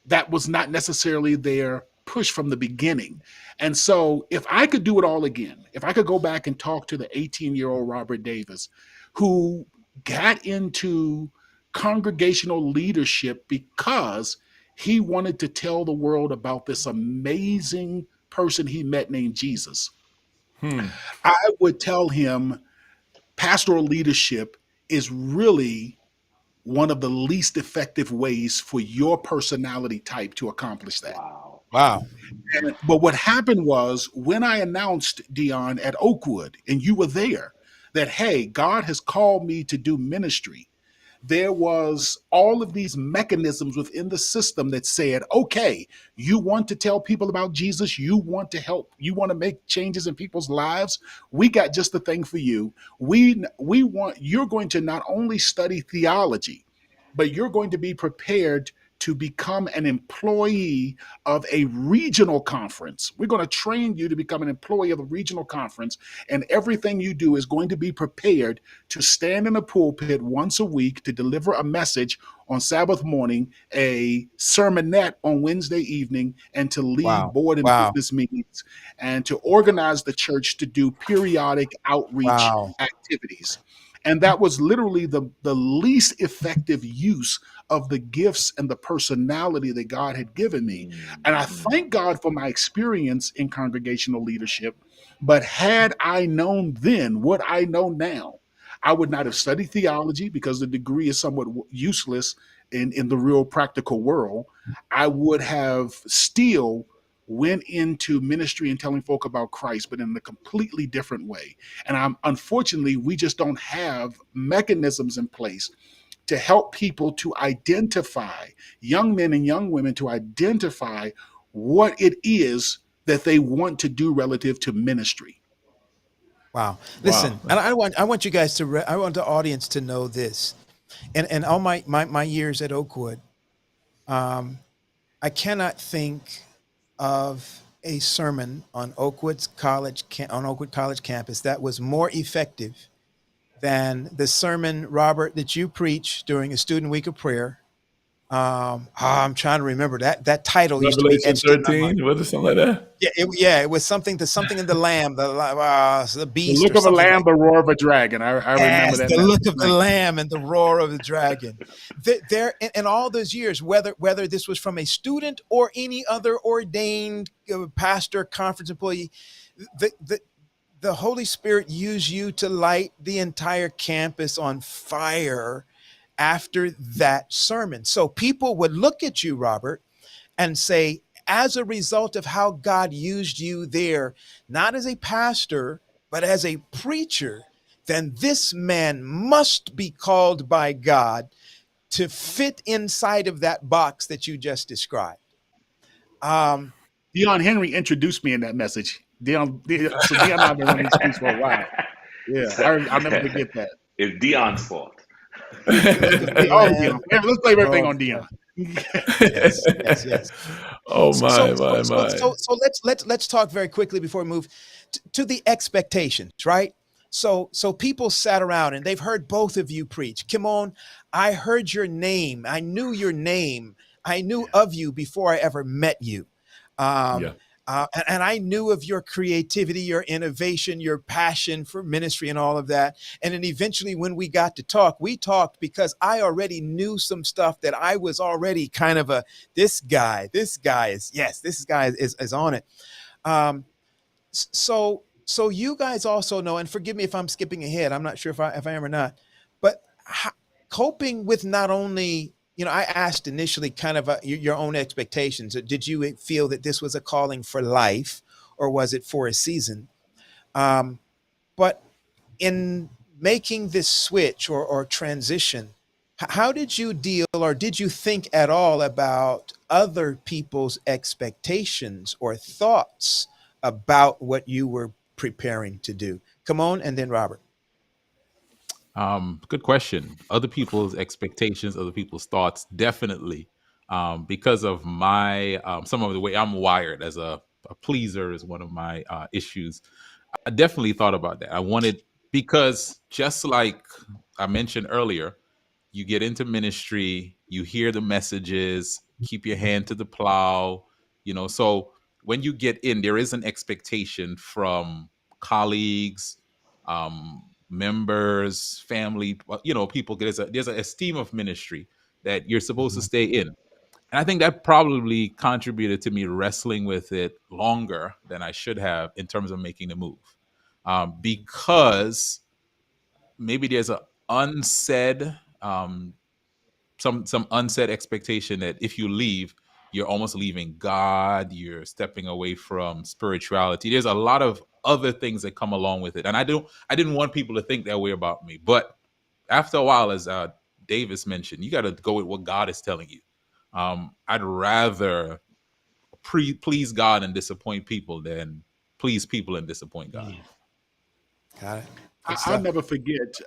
that was not necessarily their push from the beginning. And so if I could do it all again, if I could go back and talk to the 18-year-old Robert Davis, who got into congregational leadership because he wanted to tell the world about this amazing person he met named Jesus, I would tell him pastoral leadership is really one of the least effective ways for your personality type to accomplish that. Wow. Wow. But what happened was, when I announced, Dion, at Oakwood, and you were there, that, hey, God has called me to do ministry, there was all of these mechanisms within the system that said, okay, you want to tell people about Jesus, you want to help, you want to make changes in people's lives, we got just the thing for you. We want, you're going to not only study theology, but you're going to be prepared to become an employee of a regional conference. We're going to train you to become an employee of a regional conference, and everything you do is going to be prepared to stand in a pulpit once a week, to deliver a message on Sabbath morning, a sermonette on Wednesday evening, and to lead Wow. board and Wow. business meetings, and to organize the church to do periodic outreach Wow. activities. And that was literally the least effective use of the gifts and the personality that God had given me. And I thank God for my experience in congregational leadership. But had I known then what I know now, I would not have studied theology, because the degree is somewhat useless in the real practical world. I would have still went into ministry and telling folk about Christ, but in a completely different way. And unfortunately, we just don't have mechanisms in place to help people to identify, young men and young women to identify what it is that they want to do relative to ministry. Wow. Listen, and I want you guys to I want the audience to know this. And all my years at Oakwood, I cannot think of a sermon on Oakwood College campus that was more effective than the sermon, Robert, that you preached during a student week of prayer. I'm trying to remember that title used to be Revelation etched in my mind. 13, was it something like that? Yeah, it was something in the lamb, the The beast, look or of a something lamb, like the that. roar of a dragon. I remember Yes, that the look message. of the Thank you. lamb and the roar of the dragon. There, in all those years, whether this was from a student or any other ordained pastor, conference employee, the, the the Holy Spirit used you to light the entire campus on fire after that sermon. So people would look at you, Robert, and say, as a result of how God used you there, not as a pastor, but as a preacher, then this man must be called by God to fit inside of that box that you just described. Dion Henry introduced me in that message. So Dion and I have been running the streets for a while. Yeah, I'll never forget that. It's Dion's fault. The look of the Oh, Dion. Lamb, Yeah, let's blame everything roar of on the Dion. dragon. Yes. Oh So, so, my, so, my, so, my. so, so let's talk very quickly before we move to the expectations, right? So people sat around and they've heard both of you preach. Kymone, I heard your name. I knew your name. I knew Yeah. of you before I ever met you. Yeah. Um, and I knew of your creativity, your innovation, your passion for ministry and all of that. And then eventually when we got to talk, we talked because I already knew some stuff that I was already kind of this guy is on it. Um, so you guys also know, and forgive me if I'm skipping ahead. I'm not sure if I am or not, but coping with not only, I asked initially kind of your own expectations. Did you feel that this was a calling for life, or was it for a season? Um, but in making this switch or transition, how did you deal, or did you think at all about other people's expectations or thoughts about what you were preparing to do? Come on, and then Robert. Good question. Other people's expectations, other people's thoughts, definitely. Because of my some of the way I'm wired as a pleaser is one of my issues. I definitely thought about that. I wanted, because just like I mentioned earlier, you get into ministry, you hear the messages, keep your hand to the plow, so when you get in, there is an expectation from colleagues, members, family, people. There's an esteem of ministry that you're supposed to stay in. And I think that probably contributed to me wrestling with it longer than I should have in terms of making the move. Because maybe there's a unsaid some unsaid expectation that if you leave, you're almost leaving God, you're stepping away from spirituality. There's a lot of other things that come along with it. And I didn't want people to think that way about me. But after a while, as Davis mentioned, you got to go with what God is telling you. I'd rather please God and disappoint people than please people and disappoint God. Got it. Good I'll stuff. never forget.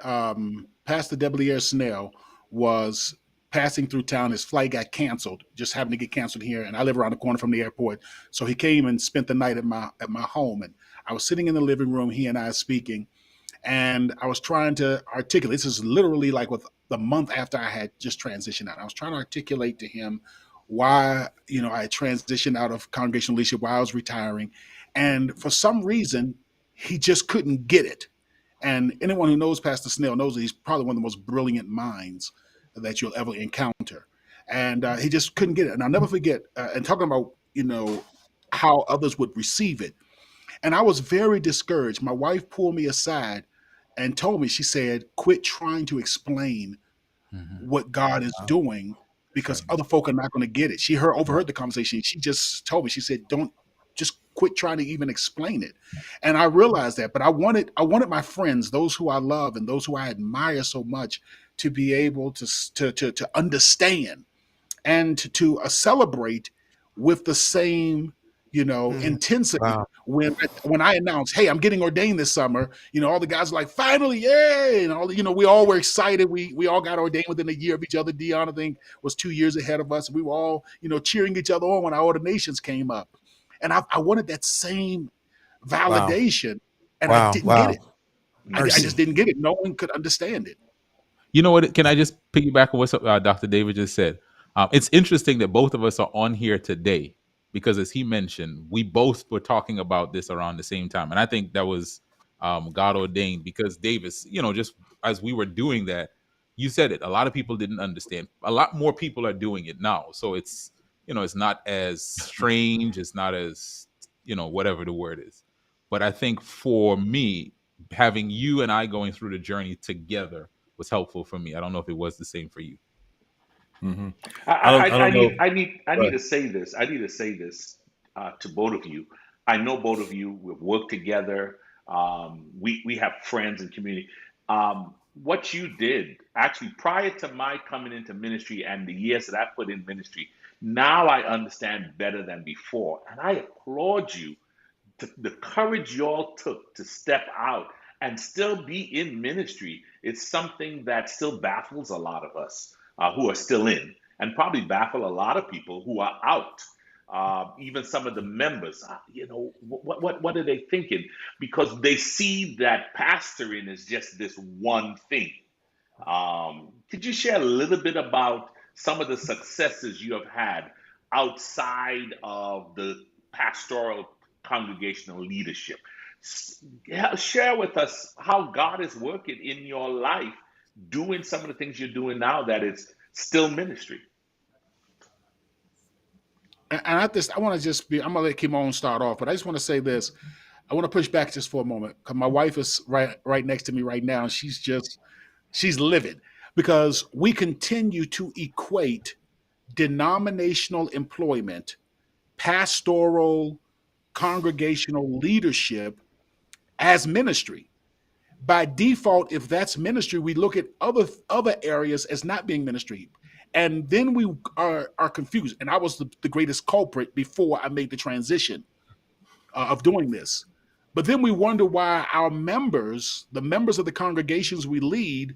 Pastor Debelier Snell was passing through town. His flight got canceled, just happened to get canceled here, and I live around the corner from the airport. So he came and spent the night at my home, and I was sitting in the living room. He and I speaking, and I was trying to articulate. This is literally like with the month after I had just transitioned out. I was trying to articulate to him why I had transitioned out of congregational leadership, why I was retiring, and for some reason he just couldn't get it. And anyone who knows Pastor Snell knows that he's probably one of the most brilliant minds that you'll ever encounter. And he just couldn't get it. And I'll never forget, and talking about, how others would receive it. And I was very discouraged. My wife pulled me aside and told me, she said, quit trying to explain Mhm. what God is Wow. doing because Right. other folk are not going to get it. She Right. overheard the conversation. She just told me, she said, don't just quit trying to even explain it. And I realized that, but I wanted my friends, those who I love and those who I admire so much, to be able to understand and to celebrate with the same Mhm. intensity Wow. when I announced, hey, I'm getting ordained this summer. All the guys were like, finally, yay! And all we all were excited. We all got ordained within a year of each other. Dion, I think, was 2 years ahead of us. We were all cheering each other on when our ordinations came up, and I wanted that same Wow. validation, and I Wow. didn't get Wow. it. I just didn't get it. No one could understand it. You know what? Can I just piggyback on what Dr. David just said? It's interesting that both of us are on here today because, as he mentioned, we both were talking about this around the same time, and I think that was God ordained because Davis, just as we were doing that, you said it. A lot of people didn't understand. A lot more people are doing it now, so it's not as strange. It's not as whatever the word is. But I think for me, having you and I going through the journey together was helpful for me. I don't know if it was the same for you. Mm-hmm. I need to say this. I need to say this to both of you. I know both of you. We've worked together. We have friends and community. What you did actually prior to my coming into ministry and the years that I put in ministry, now I understand better than before, and I applaud you the courage y'all took to step out and still be in ministry. It's something that still baffles a lot of us who are still in, and probably baffle a lot of people who are out. Even some of the members, what are they thinking? Because they see that pastoring is just this one thing. Could you share a little bit about some of the successes you have had outside of the pastoral congregational leadership? Share with us how God is working in your life, doing some of the things you're doing now that is still ministry. And I want to just I'm going to let Kymone start off, but I just want to say this. I want to push back just for a moment because my wife is right next to me right now, and she's livid because we continue to equate denominational employment, pastoral, congregational leadership as ministry. By default, if that's ministry, we look at other areas as not being ministry. And then we are confused. And I was the greatest culprit before I made the transition of doing this. But then we wonder why our members, the members of the congregations we lead,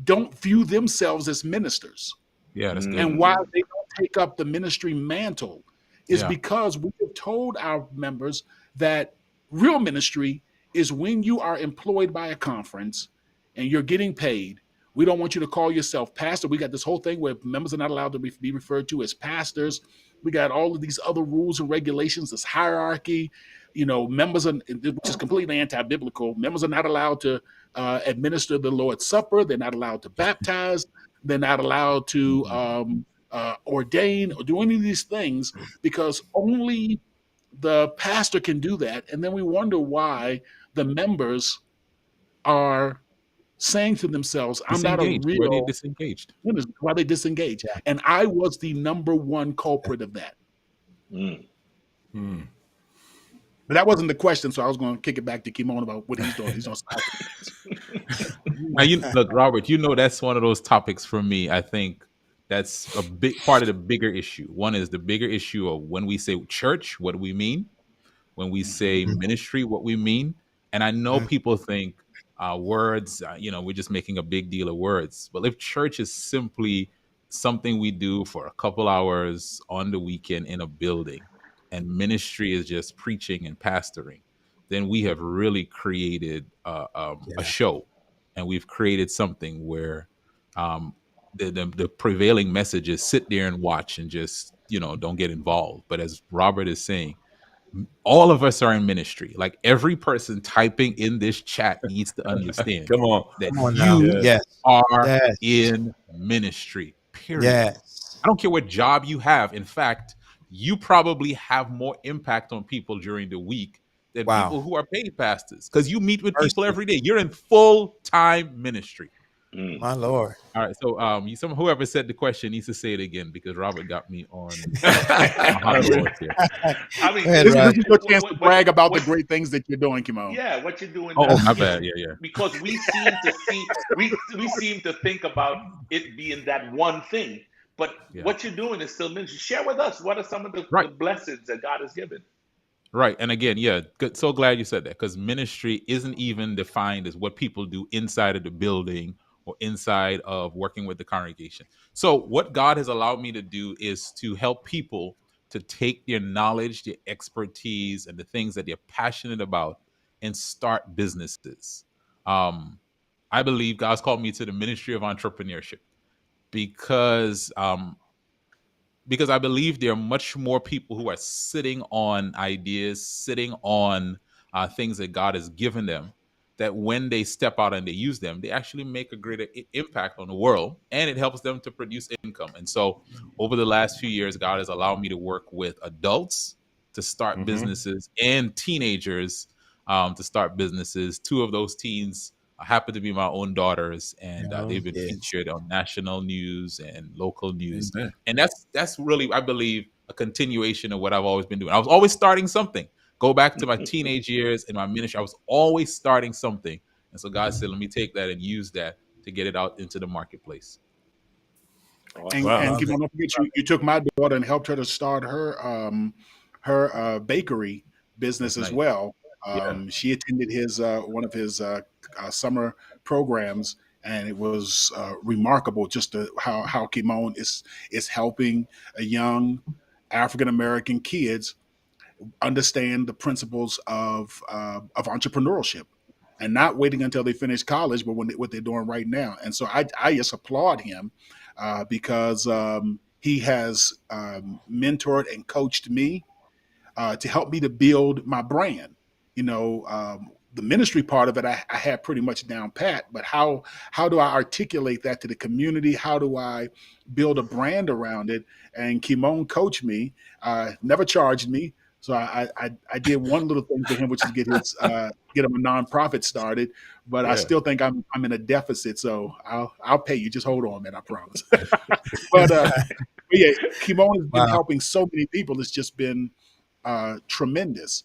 don't view themselves as ministers. Yeah, that's good. And why they don't take up the ministry mantle is because we have told our members that real ministry is when you are employed by a conference and you're getting paid. We don't want you to call yourself pastor. We got this whole thing where members are not allowed to be referred to as pastors. We got all of these other rules and regulations, this hierarchy. Members are, which is completely anti-biblical. Members are not allowed to administer the Lord's Supper. They're not allowed to baptize. They're not allowed to ordain or do any of these things because only the pastor can do that. And then we wonder why the members are saying to themselves, I'm not a real. Why they disengaged? Why they disengage. Yeah. And I was the number one culprit of that. But that wasn't the question, so I was going to kick it back to Kymone about what he's doing. He's on Now, look, Robert, that's one of those topics for me. I think that's a big part of the bigger issue. One is the bigger issue of when we say church, what do we mean? When we say ministry, what we mean? And I know people think words, we're just making a big deal of words. But if church is simply something we do for a couple hours on the weekend in a building, and ministry is just preaching and pastoring, then we have really created a show, and we've created something where the prevailing message is sit there and watch and just don't get involved. But as Robert is saying, all of us are in ministry. Like every person typing in this chat needs to understand that you are in ministry. Period. Yes. I don't care what job you have. In fact, you probably have more impact on people during the week than people who are paid pastors because you meet with people every day. You're in full-time ministry. My Lord. All right. So whoever said the question needs to say it again because Robert got me on hot horse here. I mean, this is your chance to brag about the great things that you're doing, Kymone. Yeah, what you're doing. Oh, my bad. Yeah. Because we seem to see, we seem to think about it being that one thing, but what you're doing is still ministry. Share with us what are some of the blessings that God has given. Right. And again, good. So glad you said that because ministry isn't even defined as what people do inside of the building or inside of working with the congregation. So what God has allowed me to do is to help people to take their knowledge, their expertise, and the things that they're passionate about and start businesses. I believe God's called me to the ministry of entrepreneurship because I believe there are much more people who are sitting on ideas, sitting on things that God has given them, that when they step out and they use them, they actually make a greater impact on the world, and it helps them to produce income. And so over the last few years, God has allowed me to work with adults to start businesses and teenagers to start businesses. Two of those teens happen to be my own daughters, and they've been featured on national news and local news. Amen. And that's really, I believe, a continuation of what I've always been doing. I was always starting something. Go back to my teenage years in my ministry, I was always starting something. And so God said, let me take that and use that to get it out into the marketplace. Awesome. And Kymone, don't forget, you took my daughter and helped her to start her bakery business as well. She attended his one of his summer programs, and it was remarkable just how Kymone is helping a young African American kids understand the principles of entrepreneurship, and not waiting until they finish college, but what they're doing right now. And so I just applaud him because he has mentored and coached me to help me to build my brand. The ministry part of it, I had pretty much down pat, but how do I articulate that to the community? How do I build a brand around it? And Kymone coached me, never charged me. So I did one little thing for him, which is get him a nonprofit started. But I still think I'm in a deficit, so I'll pay you. Just hold on, man. I promise. but yeah, Kymone has been helping so many people. It's just been tremendous.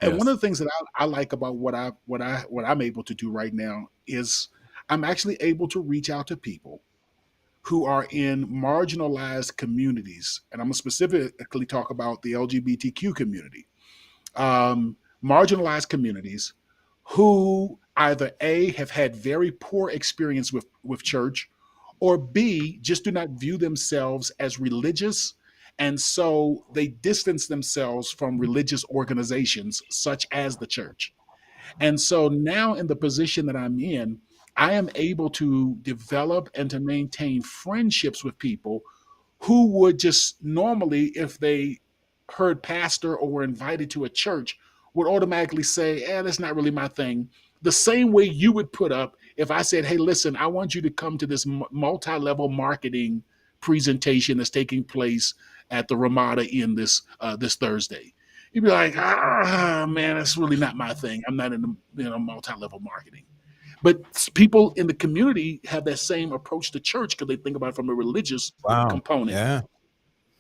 And one of the things that I like about what I'm able to do right now is I'm actually able to reach out to people who are in marginalized communities, and I'm going to specifically talk about the LGBTQ community, marginalized communities who either A, have had very poor experience with church, or B, just do not view themselves as religious. And so they distance themselves from religious organizations such as the church. And so now in the position that I'm in, I am able to develop and to maintain friendships with people who would just normally, if they heard pastor or were invited to a church, would automatically say, that's not really my thing. The same way you would put up if I said, hey, listen, I want you to come to this multi-level marketing presentation that's taking place at the Ramada Inn this Thursday. You'd be like, man, that's really not my thing. I'm not in the multi-level marketing. But people in the community have that same approach to church because they think about it from a religious component. Yeah.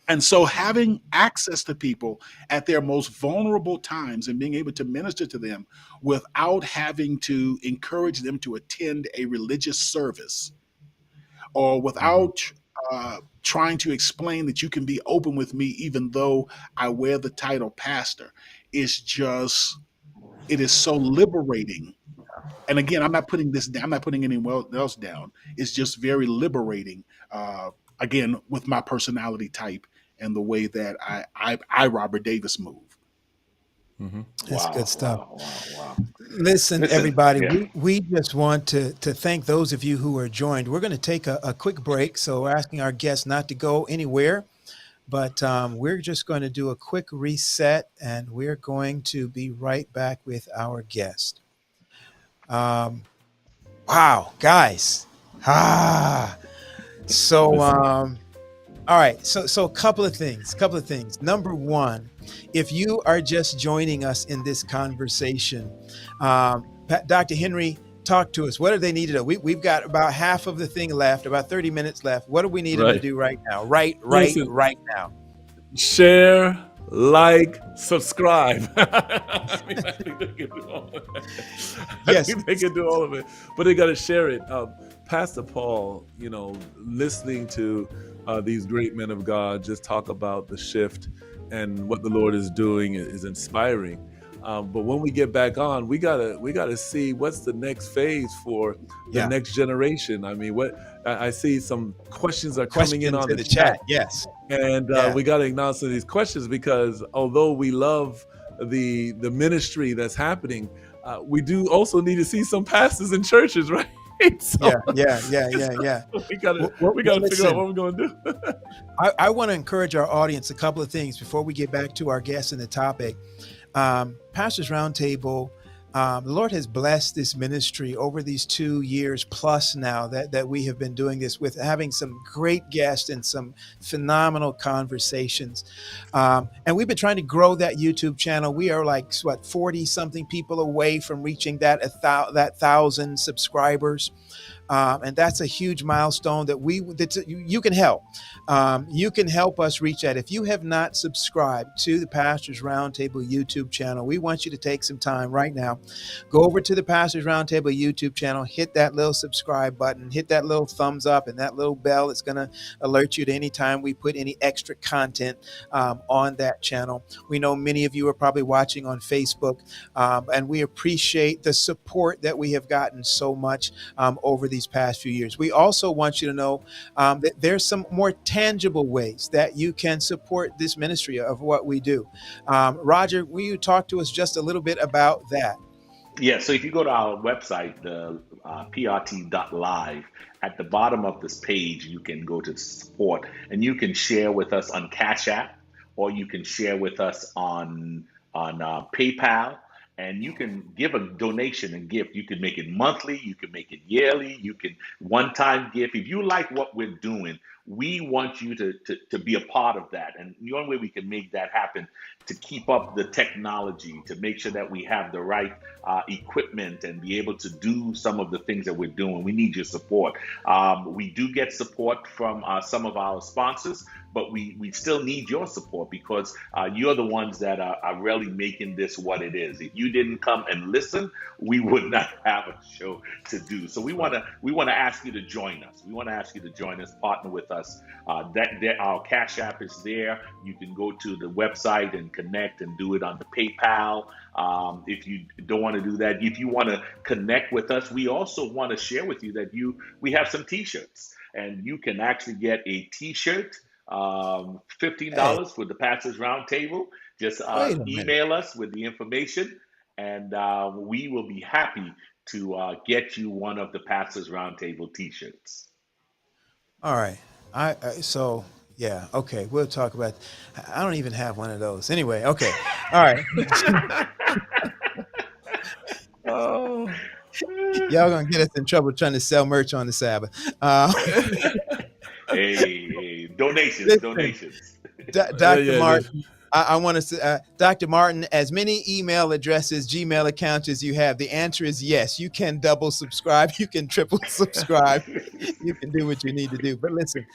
And so having access to people at their most vulnerable times and being able to minister to them without having to encourage them to attend a religious service, or without trying to explain that you can be open with me even though I wear the title pastor, is just, it is so liberating. And again, I'm not putting this down, I'm not putting anyone else down. It's just very liberating, again, with my personality type and the way that I Robert Davis, move. That's good stuff. Wow. Listen, everybody, we just want to thank those of you who are joined. We're going to take a quick break, so we're asking our guests not to go anywhere, but we're just going to do a quick reset, and we're going to be right back with our guest. Wow, guys. All right. So a couple of things. Number one, if you are just joining us in this conversation, Dr. Henry, talk to us. What do they need to do? We've got about half of the thing left, about 30 minutes left. What do we need to do right now? Right now. Share, like, subscribe. I think they can do all of it. Yes. I think they can do all of it, but they got to share it. Pastor Paul, listening to these great men of God just talk about the shift and what the Lord is doing is inspiring. But when we get back on, we gotta see what's the next phase for the next generation. I mean, I see some questions are coming in on the chat. Yes, and we gotta acknowledge these questions because although we love the ministry that's happening, we do also need to see some pastors in churches, right? So, Yeah. we gotta figure out Listen, what we're gonna do. I want to encourage our audience a couple of things before we get back to our guests and the topic. Pastors Roundtable, the Lord has blessed this ministry over these 2 years plus now that we have been doing this, with having some great guests and some phenomenal conversations. And we've been trying to grow that YouTube channel. We are like, 40 something people away from reaching that 1,000 subscribers. And that's a huge milestone that you can help. You can help us reach that. If you have not subscribed to the Pastors Roundtable YouTube channel, we want you to take some time right now. Go over to the Pastors Roundtable YouTube channel, hit that little subscribe button, hit that little thumbs up and that little bell. It's going to alert you to any time we put any extra content on that channel. We know many of you are probably watching on Facebook, and we appreciate the support that we have gotten so much over these past few years. We also want you to know that there's some more tangible ways that you can support this ministry of what we do. Roger, will you talk to us just a little bit about that? Yeah, so if you go to our website, the prt.live, at the bottom of this page, you can go to support, and you can share with us on Cash App, or you can share with us on PayPal, and you can give a donation and gift. You can make it monthly, you can make it yearly, you can one-time gift. If you like what we're doing, we want you to be a part of that. And the only way we can make that happen, to keep up the technology, to make sure that we have the right equipment and be able to do some of the things that we're doing, we need your support. We do get support from some of our sponsors, but we still need your support, because you're the ones that are really making this what it is. If you didn't come and listen, we would not have a show to do. So we want to ask you to join us. We want to ask you to join us, partner with us. Our Cash App is there. You can go to the website and connect and do it on the PayPal. If you don't want to do that, if you want to connect with us, we also want to share with you that we have some T-shirts, and you can actually get a T-shirt, $15 for the Pastors Roundtable. Just email us with the information, and we will be happy to get you one of the Pastors Roundtable T-shirts. All right. So yeah, okay, we'll talk about. I don't even have one of those. Anyway, okay, all right. Oh, y'all gonna get us in trouble trying to sell merch on the Sabbath. Hey, donations. Dr. Martin, I want to say, Dr. Martin, as many email addresses, Gmail accounts as you have, the answer is yes. You can double subscribe. You can triple subscribe. You can do what you need to do. But listen,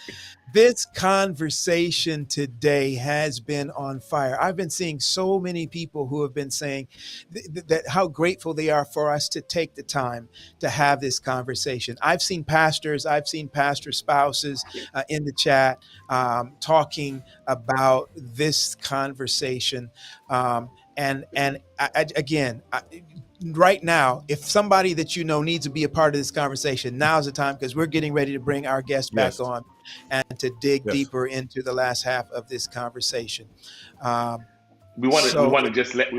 this conversation today has been on fire. I've been seeing so many people who have been saying that how grateful they are for us to take the time to have this conversation. I've seen pastors, I've seen pastor spouses in the chat talking about this conversation. Again, right now, if somebody that you know needs to be a part of this conversation, now's the time, because we're getting ready to bring our guests back on and to dig deeper into the last half of this conversation. We want to just let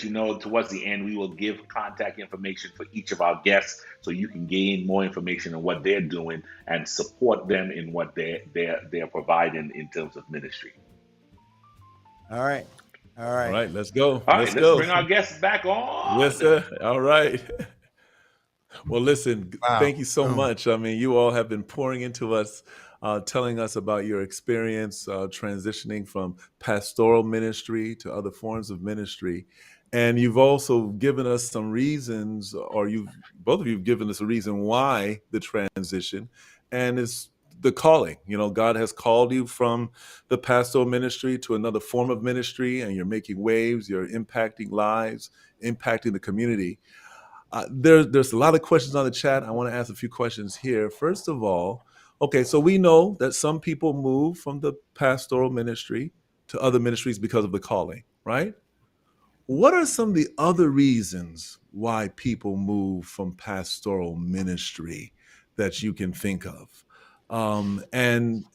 you know, towards the end, we will give contact information for each of our guests, so you can gain more information on what they're doing and support them in what they're providing in terms of ministry. All right. Let's go. Let's bring our guests back on. Yes, sir. All right. Well, listen, thank you so much. I mean, you all have been pouring into us, telling us about your experience transitioning from pastoral ministry to other forms of ministry. And you've also given us some reasons, or both of you have given us a reason why the transition, and it's the calling. You know, God has called you from the pastoral ministry to another form of ministry, and you're making waves, you're impacting lives, impacting the community. There's a lot of questions on the chat. I want to ask a few questions here. First of all, okay, so we know that some people move from the pastoral ministry to other ministries because of the calling, right? What are some of the other reasons why people move from pastoral ministry that you can think of? And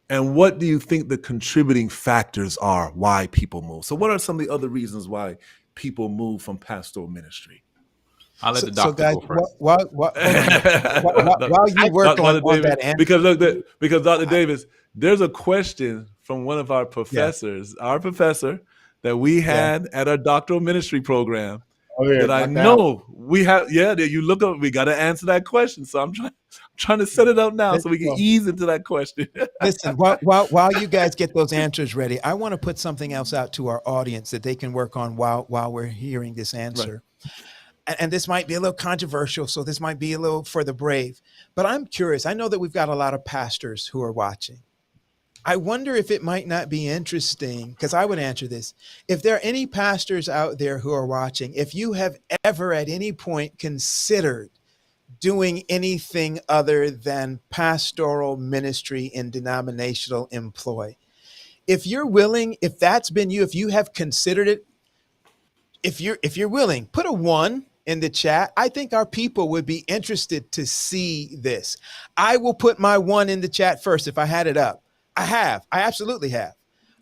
what do you think the contributing factors are why people move? So what are some of the other reasons why people move from pastoral ministry? I'll let the So doctor guys, go first. hold on. While you work Dr. on Davis, that answer, because look, because Dr. I- Davis, there's a question from one of our yeah, professors, our professor that we yeah. had at our doctoral ministry program Oh yeah, that I Dr. Allen. know we have. Yeah, that you look up, we got to answer that question. So I'm trying to set it up now so we can Well, ease into that question. listen, while you guys get those answers ready, I want to put something else out to our audience that they can work on while we're hearing this Right. answer. And this might be a little controversial, so this might be a little for the brave. But I'm curious. I know that we've got a lot of pastors who are watching. I wonder if it might not be interesting, because I would answer this. If there are any pastors out there who are watching, if you have ever at any point considered doing anything other than pastoral ministry in denominational employ, if you're willing, if that's been you, if you have considered it, if you're willing, put a 1 in the chat. I think our people would be interested to see this. I will put my 1 in the chat first if I had it up. I absolutely have.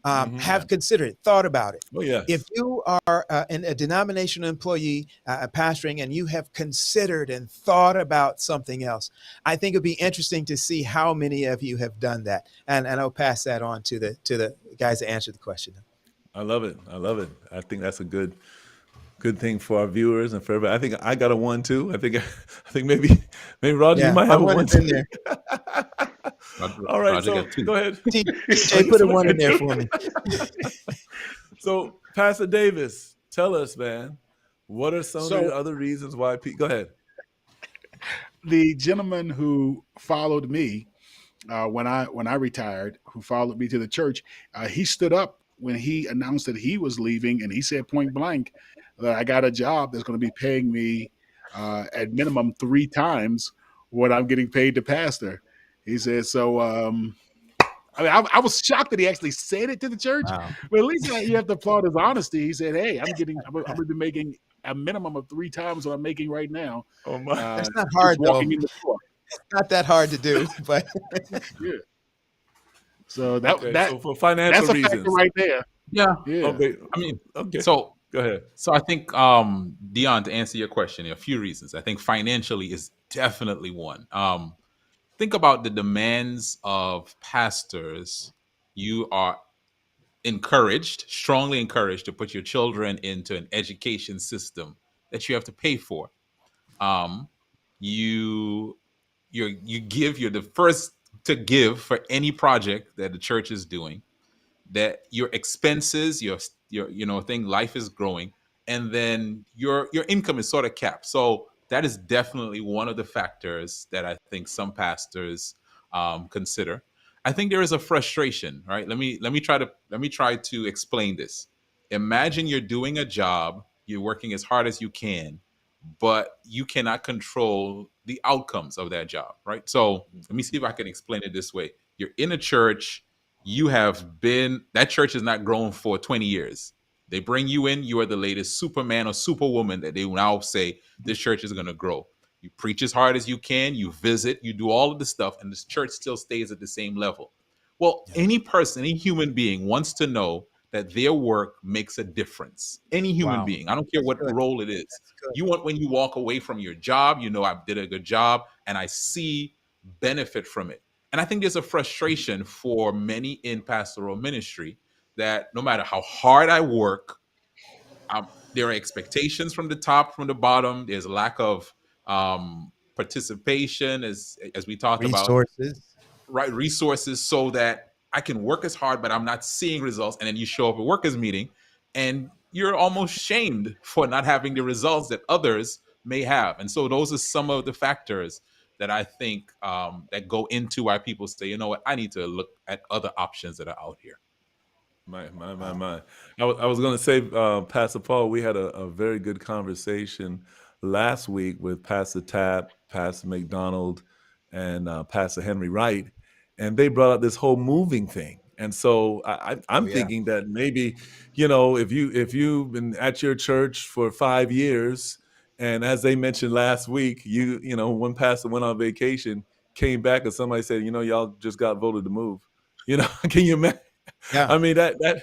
Have considered it, thought about it. Oh yeah. If you are a denominational employee pastoring and you have considered and thought about something else, I think it'd be interesting to see how many of you have done that. And I'll pass that on to the guys that answer the question. I love it. I love it. I think that's a good thing for our viewers and for everybody. I think I got a 1 too. I think maybe Roger, you might have a 1 in too. there. All right, Roger so got 2. go ahead. TJ, put a 1 in there for me. So, Pastor Davis, tell us, man, what are some of the other reasons why people? Go ahead. The gentleman who followed me when I retired, who followed me to the church, he stood up when he announced that he was leaving, and he said point blank that I got a job that's going to be paying me at minimum 3 times what I'm getting paid to pastor. He said so. I mean, I was shocked that he actually said it to the church, Wow. but at least you have to applaud his honesty. He said, "Hey, I'm going to be making a minimum of 3 times what I'm making right now." Oh my, That's not hard though. Walking in the door. It's not that hard to do, but Yeah. So that so for financial that's a reasons, factor right there. Yeah. Yeah. Okay. I mean, Okay. so Go ahead. So I think, Dion, to answer your question, a few reasons. I think financially is definitely one. Think about the demands of pastors. You are strongly encouraged to put your children into an education system that you have to pay for. You're the first to give for any project that the church is doing. That your expenses, your thing, life is growing, and then your income is sort of capped. So that is definitely one of the factors that I think some pastors consider. I think there is a frustration, right? Let me try to explain this. Imagine you're doing a job, you're working as hard as you can, but you cannot control the outcomes of that job, right? So let me see if I can explain it this way. You're in a church, that church has not grown for 20 years. They bring you in, you are the latest Superman or Superwoman that they now say this church is going to grow. You preach as hard as you can, you visit, you do all of the stuff, and this church still stays at the same level. Well, any person, any human being wants to know that their work makes a difference. Any human being, I don't care what role it is. You want, when you walk away from your job, I did a good job and I see benefit from it. And I think there's a frustration for many in pastoral ministry that no matter how hard I work, there are expectations from the top, from the bottom. There's a lack of participation, as we talked about. Right, resources, so that I can work as hard, but I'm not seeing results. And then you show up at workers' meeting, and you're almost shamed for not having the results that others may have. And so those are some of the factors that I think that go into why people say, you know what, I need to look at other options that are out here. My. I was going to say, Pastor Paul, we had a very good conversation last week with Pastor Tapp, Pastor McDonald, and Pastor Henry Wright, and they brought up this whole moving thing. And so I'm thinking that maybe, if you've been at your church for 5 years, and as they mentioned last week, one pastor went on vacation, came back, and somebody said, y'all just got voted to move. Can you imagine? Yeah. I mean that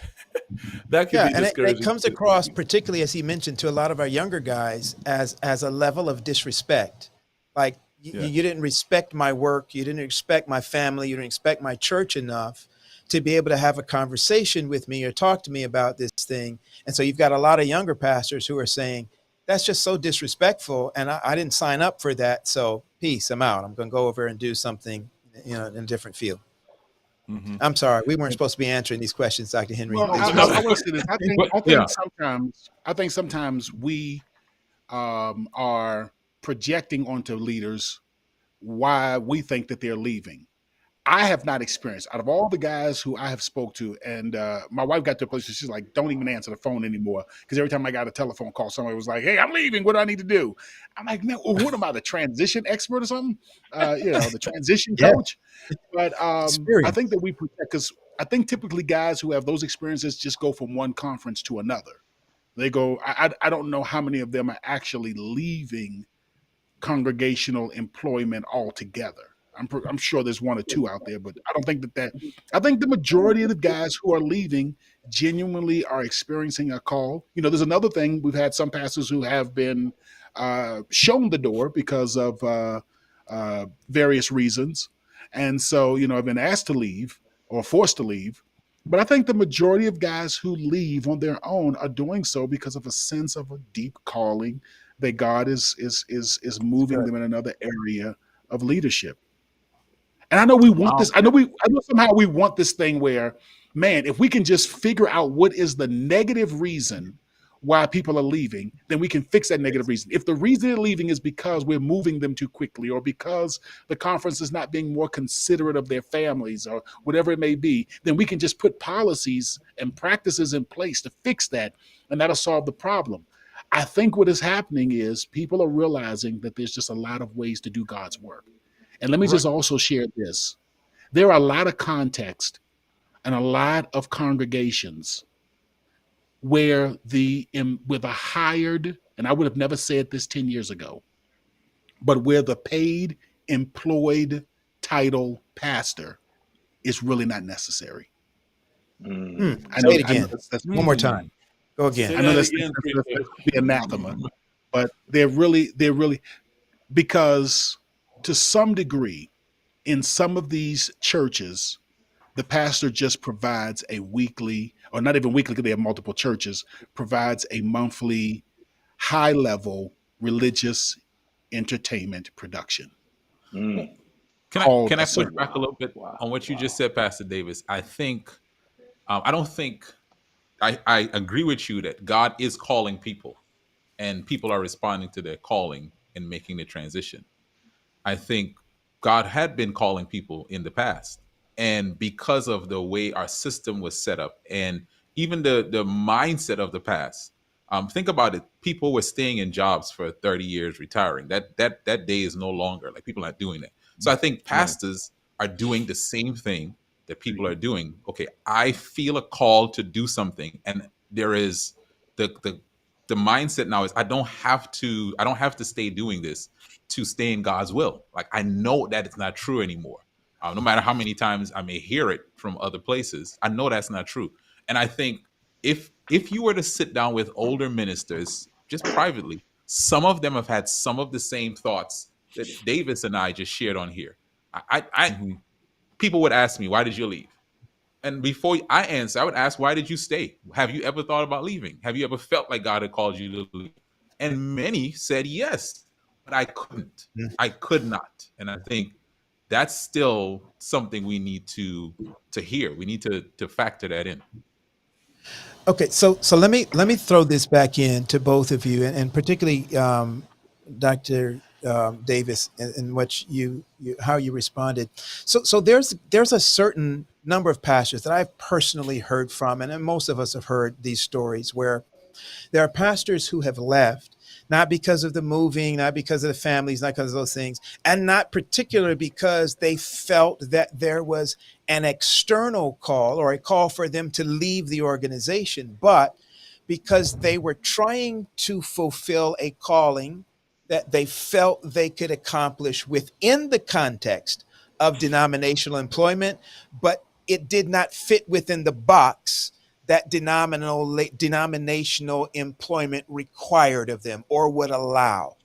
That could Yeah, be and it discouraging comes too. across, particularly as he mentioned, to a lot of our younger guys as a level of disrespect. Like Yeah. you didn't respect my work, you didn't respect my family, you didn't respect my church enough to be able to have a conversation with me or talk to me about this thing. And so you've got a lot of younger pastors who are saying, that's just so disrespectful, and I didn't sign up for that. So peace, I'm out. I'm going to go over and do something, in a different field. Hmm. I'm sorry, we weren't supposed to be answering these questions, Dr. Henry. Well, These are I want to say this. But I yeah, think sometimes we are projecting onto leaders why we think that they're leaving. I have not experienced out of all the guys who I have spoke to, and my wife got to a place where she's like, "Don't even answer the phone anymore," because every time I got a telephone call, somebody was like, "Hey, I'm leaving. What do I need to do?" I'm like, "Man, what am I, the transition expert or something? The transition yeah, coach?" But I think experience. that we protect because I think typically guys who have those experiences just go from one conference to another. They go. I don't know how many of them are actually leaving congregational employment altogether. I'm sure there's one or two out there, but I don't think that. I think the majority of the guys who are leaving genuinely are experiencing a call. There's another thing. We've had some pastors who have been shown the door because of various reasons, and so have been asked to leave or forced to leave. But I think the majority of guys who leave on their own are doing so because of a sense of a deep calling that God is moving Good. them in another area of leadership. And I know we want this. um, I know somehow we want this thing where, man, if we can just figure out what is the negative reason why people are leaving, then we can fix that negative reason. If the reason they're leaving is because we're moving them too quickly, or because the conference is not being more considerate of their families, or whatever it may be, then we can just put policies and practices in place to fix that, and that'll solve the problem. I think what is happening is people are realizing that there's just a lot of ways to do God's work. And let me right. just also share this. There are a lot of contexts and a lot of congregations where with a hired, and I would have never said this 10 years ago, but where the paid employed title pastor is really not necessary. Mm. Say it I know again. that's One more time. Go again. Say I know that that's, again, that's preacher. be anathema, but they're really because to some degree in some of these churches the pastor just provides a weekly, or not even weekly because they have multiple churches, provides a monthly high level religious entertainment production Mm. Well, called can I a push service. back a Wow. little bit Wow. on what you just Wow. said, Pastor Davis? I don't think I agree with you that God is calling people, and people are responding to their calling and making the transition. I think God had been calling people in the past. And because of the way our system was set up and even the mindset of the past, think about it. People were staying in jobs for 30 years, retiring. That day is no longer. Like, people aren't doing that. So I think Right. pastors are doing the same thing that people are doing. Okay, I feel a call to do something, and there is the mindset now is I don't have to stay doing this to stay in God's will. Like, I know that it's not true anymore. No matter how many times I may hear it from other places, I know that's not true. And I think if you were to sit down with older ministers just privately, some of them have had some of the same thoughts that Davis and I just shared on here. I Mhm. People would ask me, "Why did you leave?" And before I answer, I would ask, "Why did you stay? Have you ever thought about leaving? Have you ever felt like God had called you to leave?" And many said yes, but I couldn't. I could not. And I think that's still something we need to hear. We need to factor that in. Okay, so let me throw this back in to both of you, and particularly Dr. Davis, and what you how you responded. So there's a certain number of pastors that I've personally heard from, and most of us have heard these stories where there are pastors who have left, not because of the moving, not because of the families, not because of those things, and not particularly because they felt that there was an external call or a call for them to leave the organization, but because they were trying to fulfill a calling that they felt they could accomplish within the context of denominational employment, but it did not fit within the box that denominational employment required of them or would allow.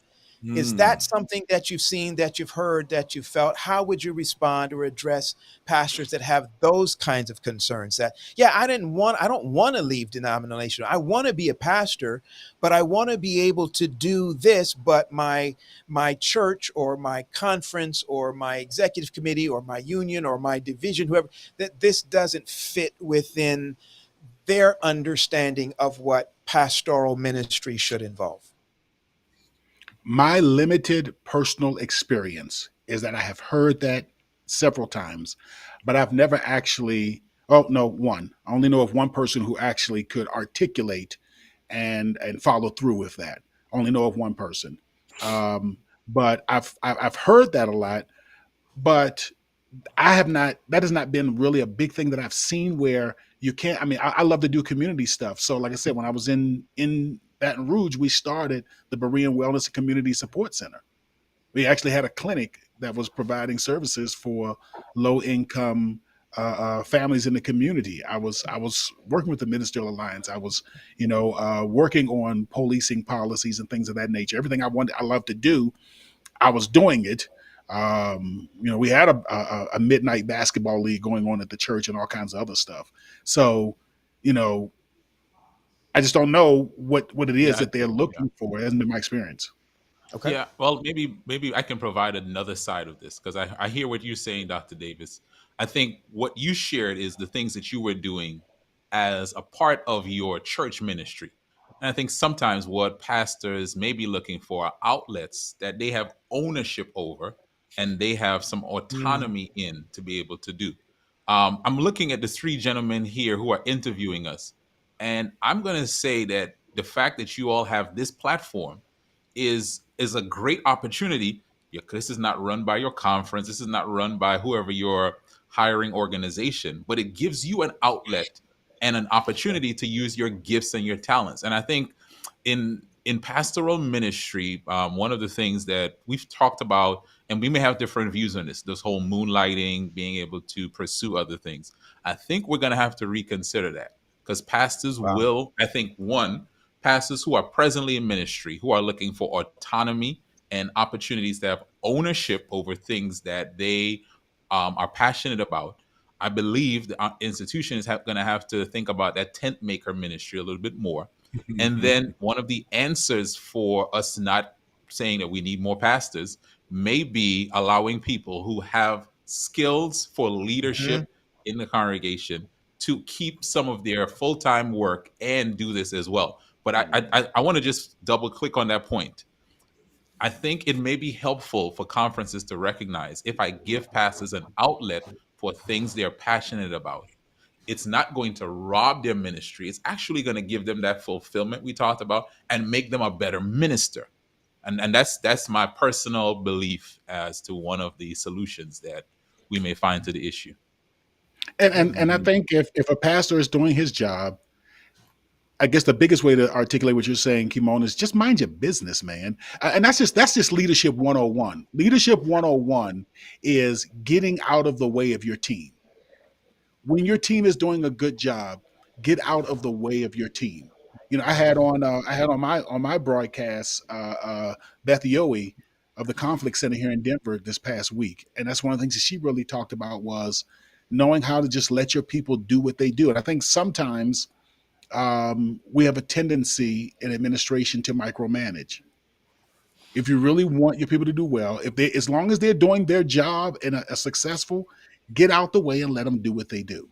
Is that something that you've seen, that you've heard, that you felt? How would you respond or address pastors that have those kinds of concerns that, yeah, I don't want to leave denominational. I want to be a pastor, but I want to be able to do this, but my church or my conference or my executive committee or my union or my division, whoever, that this doesn't fit within their understanding of what pastoral ministry should involve? My limited personal experience is that I have heard that several times, but I've never actually, oh, no, one. I only know of one person who actually could articulate and follow through with that. I only know of one person. Um, but I've heard that a lot, but I have not. That has not been really a big thing that I've seen where you can't. I mean, I love to do community stuff. So, like I said, when I was in Baton Rouge, we started the Berean Wellness and Community Support Center. We actually had a clinic that was providing services for low income families in the community. I was working with the Ministerial Alliance. I was, working on policing policies and things of that nature. Everything I love to do, I was doing it. We had a midnight basketball league going on at the church and all kinds of other stuff. So, I just don't know what it is Yeah, that they're looking for. It hasn't been my experience. Okay. yeah. Well, maybe I can provide another side of this because I hear what you're saying, Dr. Davis. I think what you shared is the things that you were doing as a part of your church ministry. And I think sometimes what pastors may be looking for are outlets that they have ownership over and they have some Mm. autonomy in to be able to do. I'm looking at the three gentlemen here who are interviewing us, and I'm going to say that the fact that you all have this platform is a great opportunity. Yeah, 'cause this is not run by your conference. This is not run by whoever your hiring organization, but it gives you an outlet and an opportunity to use your gifts and your talents. And I think in pastoral ministry, one of the things that we've talked about, and we may have different views on this whole moonlighting, being able to pursue other things. I think we're going to have to reconsider that because pastors Wow. will, I think, pastors who are presently in ministry, who are looking for autonomy and opportunities to have ownership over things that they are passionate about. I believe the institution is going to have to think about that tent maker ministry a little bit more. And then one of the answers for us not saying that we need more pastors may be allowing people who have skills for Mhm. leadership in the congregation to keep some of their full-time work and do this as well. But I want to just double click on that point. I think it may be helpful for conferences to recognize if I give pastors an outlet for things they're passionate about, it's not going to rob their ministry. It's actually going to give them that fulfillment we talked about and make them a better minister. And that's my personal belief as to one of the solutions that we may find to the issue. And I think if a pastor is doing his job, I guess the biggest way to articulate what you're saying, Kymone, is just mind your business, man. And that's just leadership 101. Leadership 101 is getting out of the way of your team. When your team is doing a good job, get out of the way of your team. I had on my broadcast Beth Yoe of the Conflict Center here in Denver this past week, and that's one of the things that she really talked about was knowing how to just let your people do what they do. And I think sometimes we have a tendency in administration to micromanage. If you really want your people to do well, as long as they're doing their job and are successful, get out the way and let them do what they do.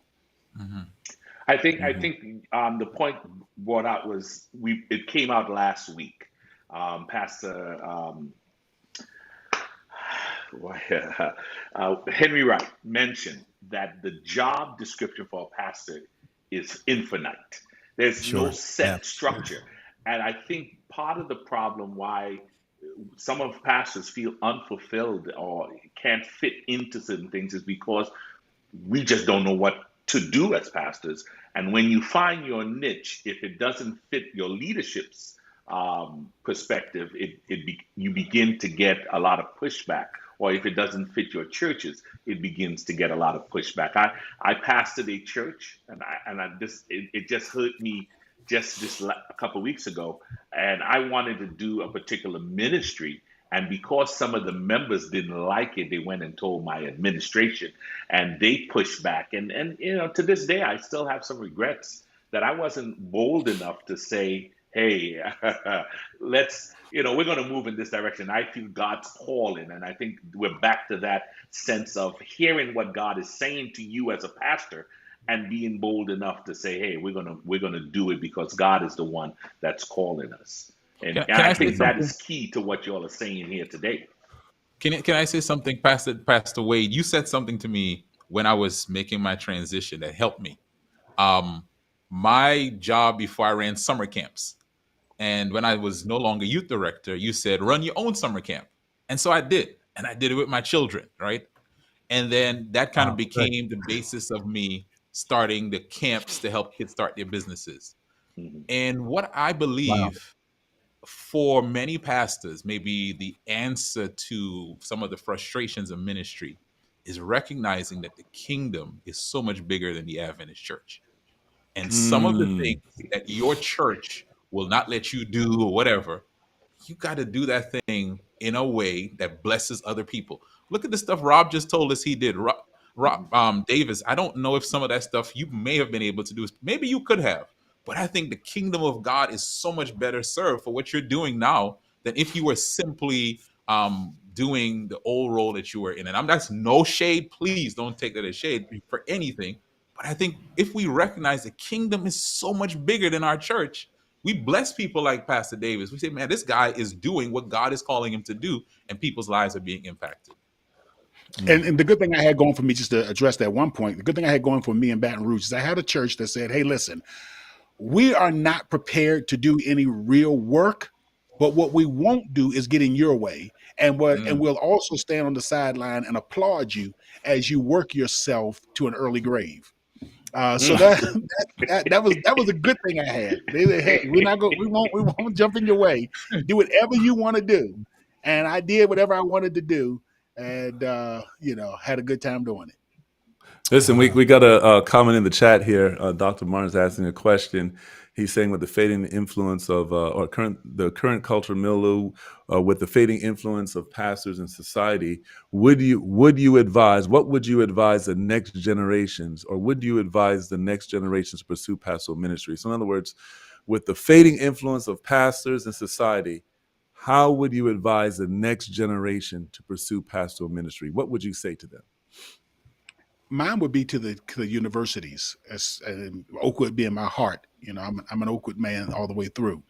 Mhm. I think the point brought out was it came out last week. Pastor Henry Wright mentioned that the job description for a pastor is infinite. There's no Sure. Yeah. set structure. And I think part of the problem why some of pastors feel unfulfilled or can't fit into certain things is because we just don't know what to do as pastors. And when you find your niche, if it doesn't fit your leadership's perspective, you begin to get a lot of pushback or if it doesn't fit your churches, it begins to get a lot of pushback. I pastored a church, and it just hurt me just a couple of weeks ago, and I wanted to do a particular ministry. And because some of the members didn't like it, they went and told my administration, and they pushed back. And to this day, I still have some regrets that I wasn't bold enough to say, "Hey, we're going to move in this direction." I feel God's calling, and I think we're back to that sense of hearing what God is saying to you as a pastor, and being bold enough to say, "Hey, we're gonna do it because God is the one that's calling us." And I think that is key to what you all are saying here today. Can I say something, Pastor Wade? You said something to me when I was making my transition that helped me. My job before, I ran summer camps. And when I was no longer youth director, you said, run your own summer camp. And so I did. And I did it with my children, right? And then that kind of became the basis of me starting the camps to help kids start their businesses. Mm-hmm. And what I believe for many pastors, maybe the answer to some of the frustrations of ministry is recognizing that the kingdom is so much bigger than the Adventist church. And some of the things that your church will not let you do or whatever, you got to do that thing in a way that blesses other people. Look at the stuff Rob just told us he did. Rob Davis, I don't know if some of that stuff you may have been able to do. Maybe you could have. But I think the kingdom of God is so much better served for what you're doing now than if you were simply doing the old role that you were in. And that's no shade. Please don't take that as shade for anything. But I think if we recognize the kingdom is so much bigger than our church, we bless people like Pastor Davis. We say, man, this guy is doing what God is calling him to do, and people's lives are being impacted. And the good thing I had going for me, just to address that one point, the good thing I had going for me in Baton Rouge is I had a church that said, hey, listen, we are not prepared to do any real work, but what we won't do is get in your way. And we'll also stand on the sideline and applaud you as you work yourself to an early grave. So that was a good thing I had. They said, hey, we won't jump in your way. Do whatever you want to do. And I did whatever I wanted to do, and had a good time doing it. Listen, we got a comment in the chat here. Dr. Martin's asking a question. He's saying with the fading influence of the current cultural milieu, with the fading influence of pastors in society, what would you advise the next generations, or would you advise the next generations to pursue pastoral ministry? So in other words, with the fading influence of pastors in society, how would you advise the next generation to pursue pastoral ministry? What would you say to them? Mine would be to the universities, and Oakwood being my heart. I'm an Oakwood man all the way through.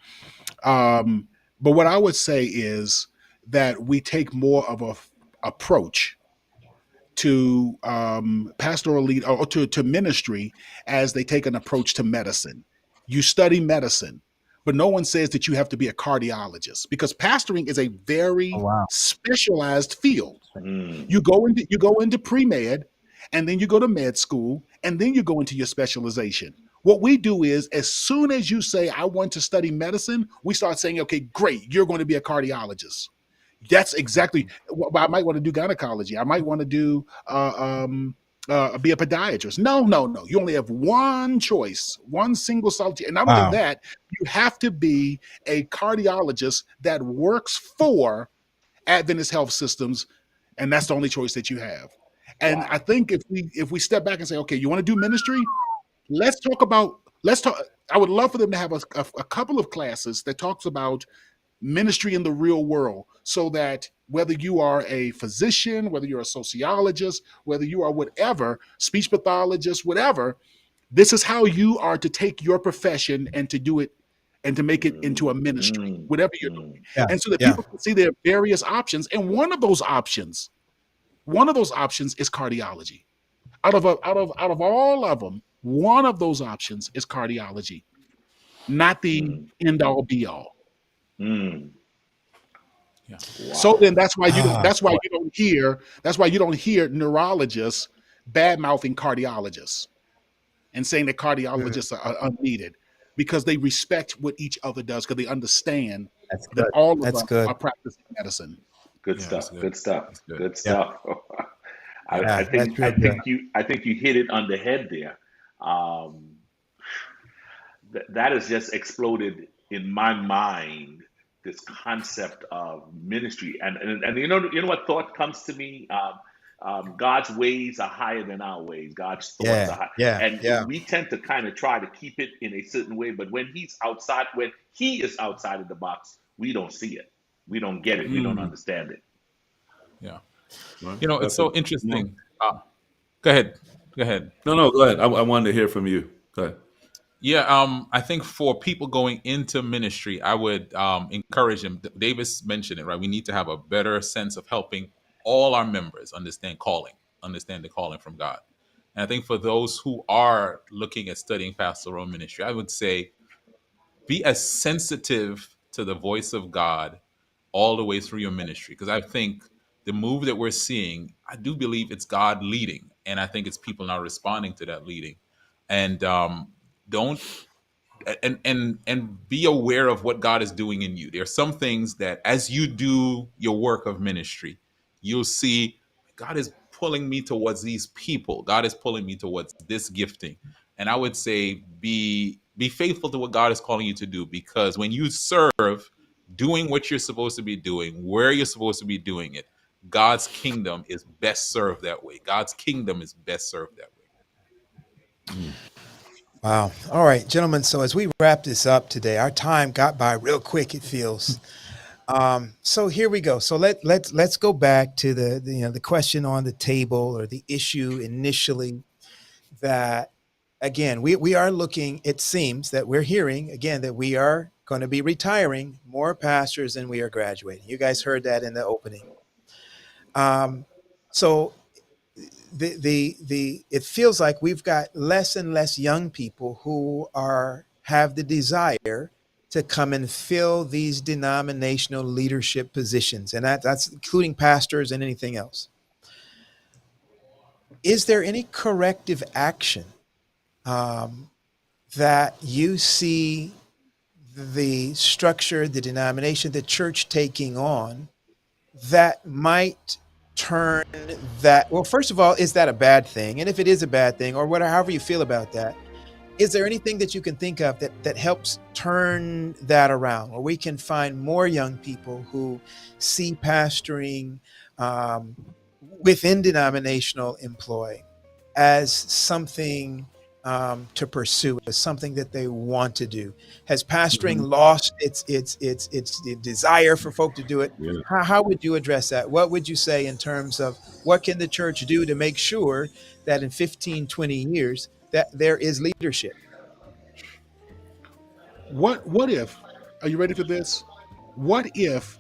But what I would say is that we take more of a approach to pastoral lead or to ministry as they take an approach to medicine. You study medicine, but no one says that you have to be a cardiologist, because pastoring is a very specialized field. You go into pre-med, and then you go to med school, and then you go into your specialization. What we do is, as soon as you say, I want to study medicine, we start saying, okay, great, you're going to be a cardiologist. That's exactly what I might want to do. Gynecology. I might want to do be a podiatrist. No. You only have one choice, one single solitary. And not only that, you have to be a cardiologist that works for Adventist Health Systems, and that's the only choice that you have. And I think if we step back and say, okay, you want to do ministry? Let's talk. I would love for them to have a couple of classes that talks about ministry in the real world, so that whether you are a physician, whether you're a sociologist, whether you are whatever, speech pathologist, whatever, this is how you are to take your profession and to do it and to make it into a ministry, whatever you're doing. And so that people can see there are various options. And one of those options is cardiology. Out of all of them, one of those options is cardiology, not the end all be all. So then that's why you don't hear neurologists bad mouthing cardiologists and saying that cardiologists are unneeded, because they respect what each other does, because they understand that all of us are practicing medicine. Good Yeah, that's stuff. good. Good stuff. That's good. Good Yeah. stuff. Yeah, that's real good. I think you hit it on the head there. Um, that has just exploded in my mind. This concept of ministry, and you know what thought comes to me. God's ways are higher than our ways. God's thoughts Yeah, are high, yeah, and yeah. we tend to kind of try to keep it in a certain way. But when He is outside of the box, we don't see it, we don't get it, we don't understand it. Yeah. Well, You know, it's that's a so interesting. Go ahead. Go ahead. no. Go ahead. I wanted to hear from you. Go ahead. Yeah, I think for people going into ministry, I would encourage them. Davis mentioned it, right? We need to have a better sense of helping all our members understand the calling from God. And I think for those who are looking at studying pastoral ministry, I would say be as sensitive to the voice of God all the way through your ministry. Because I think the move that we're seeing, I do believe it's God leading. And I think it's people now responding to that leading. And don't and be aware of what God is doing in you. There are some things that as you do your work of ministry, you'll see God is pulling me towards these people. God is pulling me towards this gifting. And I would say be faithful to what God is calling you to do, because when you serve doing what you're supposed to be doing, where you're supposed to be doing it, God's kingdom is best served that way. God's kingdom is best served that way. Wow. All right, gentlemen. So as we wrap this up today, our time got by real quick, it feels. So here we go. So let's go back to the question on the table, or the issue initially, that again we are looking. It seems that we're hearing again that we are going to be retiring more pastors than we are graduating. You guys heard that in the opening. So the it feels like we've got less and less young people who have the desire to come and fill these denominational leadership positions, and that's including pastors and anything else. Is there any corrective action um, that you see the structure, the denomination, the church taking on that might turn that? Well, first of all, is that a bad thing? And if it is a bad thing, or whatever, however you feel about that, is there anything that you can think of that helps turn that around, where we can find more young people who see pastoring within denominational employ as something to pursue, as something that they want to do? Has pastoring lost its desire for folk to do it? Yeah. How would you address that? What would you say in terms of what can the church do to make sure that in 15, 20 years that there is leadership? What if, are you ready for this? What if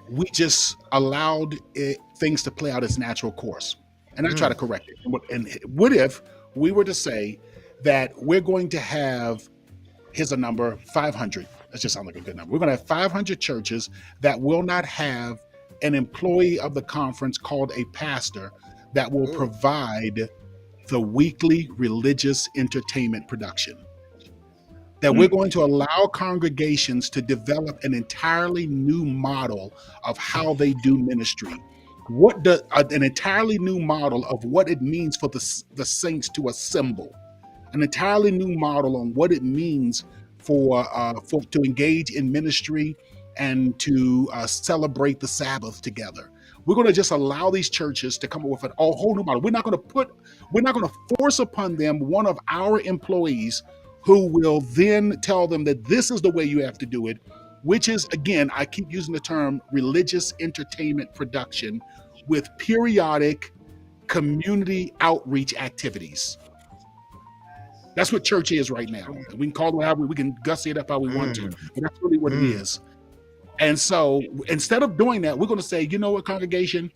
we just allowed things to play out its natural course? And I try to correct it. And what if we were to say that we're going to have, here's a number, 500. That just sounds like a good number. We're going to have 500 churches that will not have an employee of the conference called a pastor that will provide the weekly religious entertainment production. That we're going to allow congregations to develop an entirely new model of how they do ministry. An entirely new model of what it means for the saints to assemble, an entirely new model on what it means for to engage in ministry and to celebrate the Sabbath together. We're going to just allow these churches to come up with a whole new model. We're not going to force upon them one of our employees who will then tell them that this is the way you have to do it, which is, again, I keep using the term religious entertainment production with periodic community outreach activities. That's what church is right now. We can call it however, we can gussy it up how we want to, but that's really what it is. And so instead of doing that, we're going to say, you know what, congregation,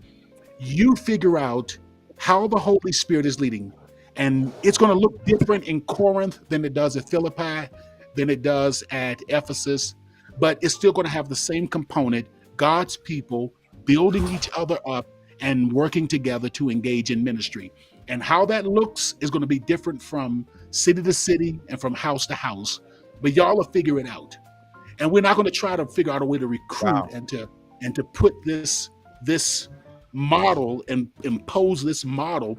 you figure out how the Holy Spirit is leading. And it's going to look different in Corinth than it does at Philippi, than it does at Ephesus, but it's still going to have the same component: God's people building each other up and working together to engage in ministry. And how that looks is going to be different from city to city and from house to house, but y'all will figure it out. And we're not going to try to figure out a way to recruit and to put this this model and impose this model,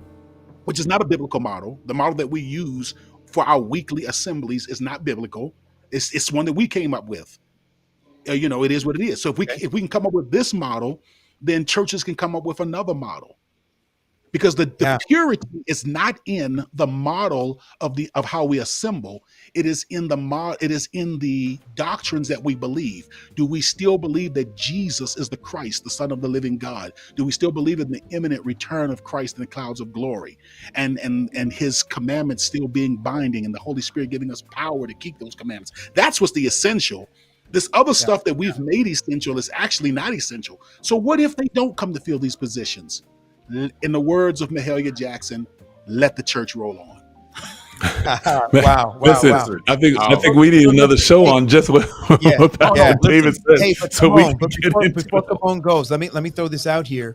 which is not a biblical model. The model that we use for our weekly assemblies is not biblical. It's one that we came up with. It is what it is. So if we can come up with this model, then churches can come up with another model. Because the purity is not in the model of how we assemble. It is in the doctrines that we believe. Do we still believe that Jesus is the Christ, the Son of the living God? Do we still believe in the imminent return of Christ in the clouds of glory, and his commandments still being binding, and the Holy Spirit giving us power to keep those commandments? That's what's the essential. This other stuff that we've made essential is actually not essential. So what if they don't come to fill these positions? In the words of Mahalia Jackson, let the church roll on. Wow. Listen, I think we need another show on just what Pastor David said. Hey, but before Kymone goes, let me throw this out here,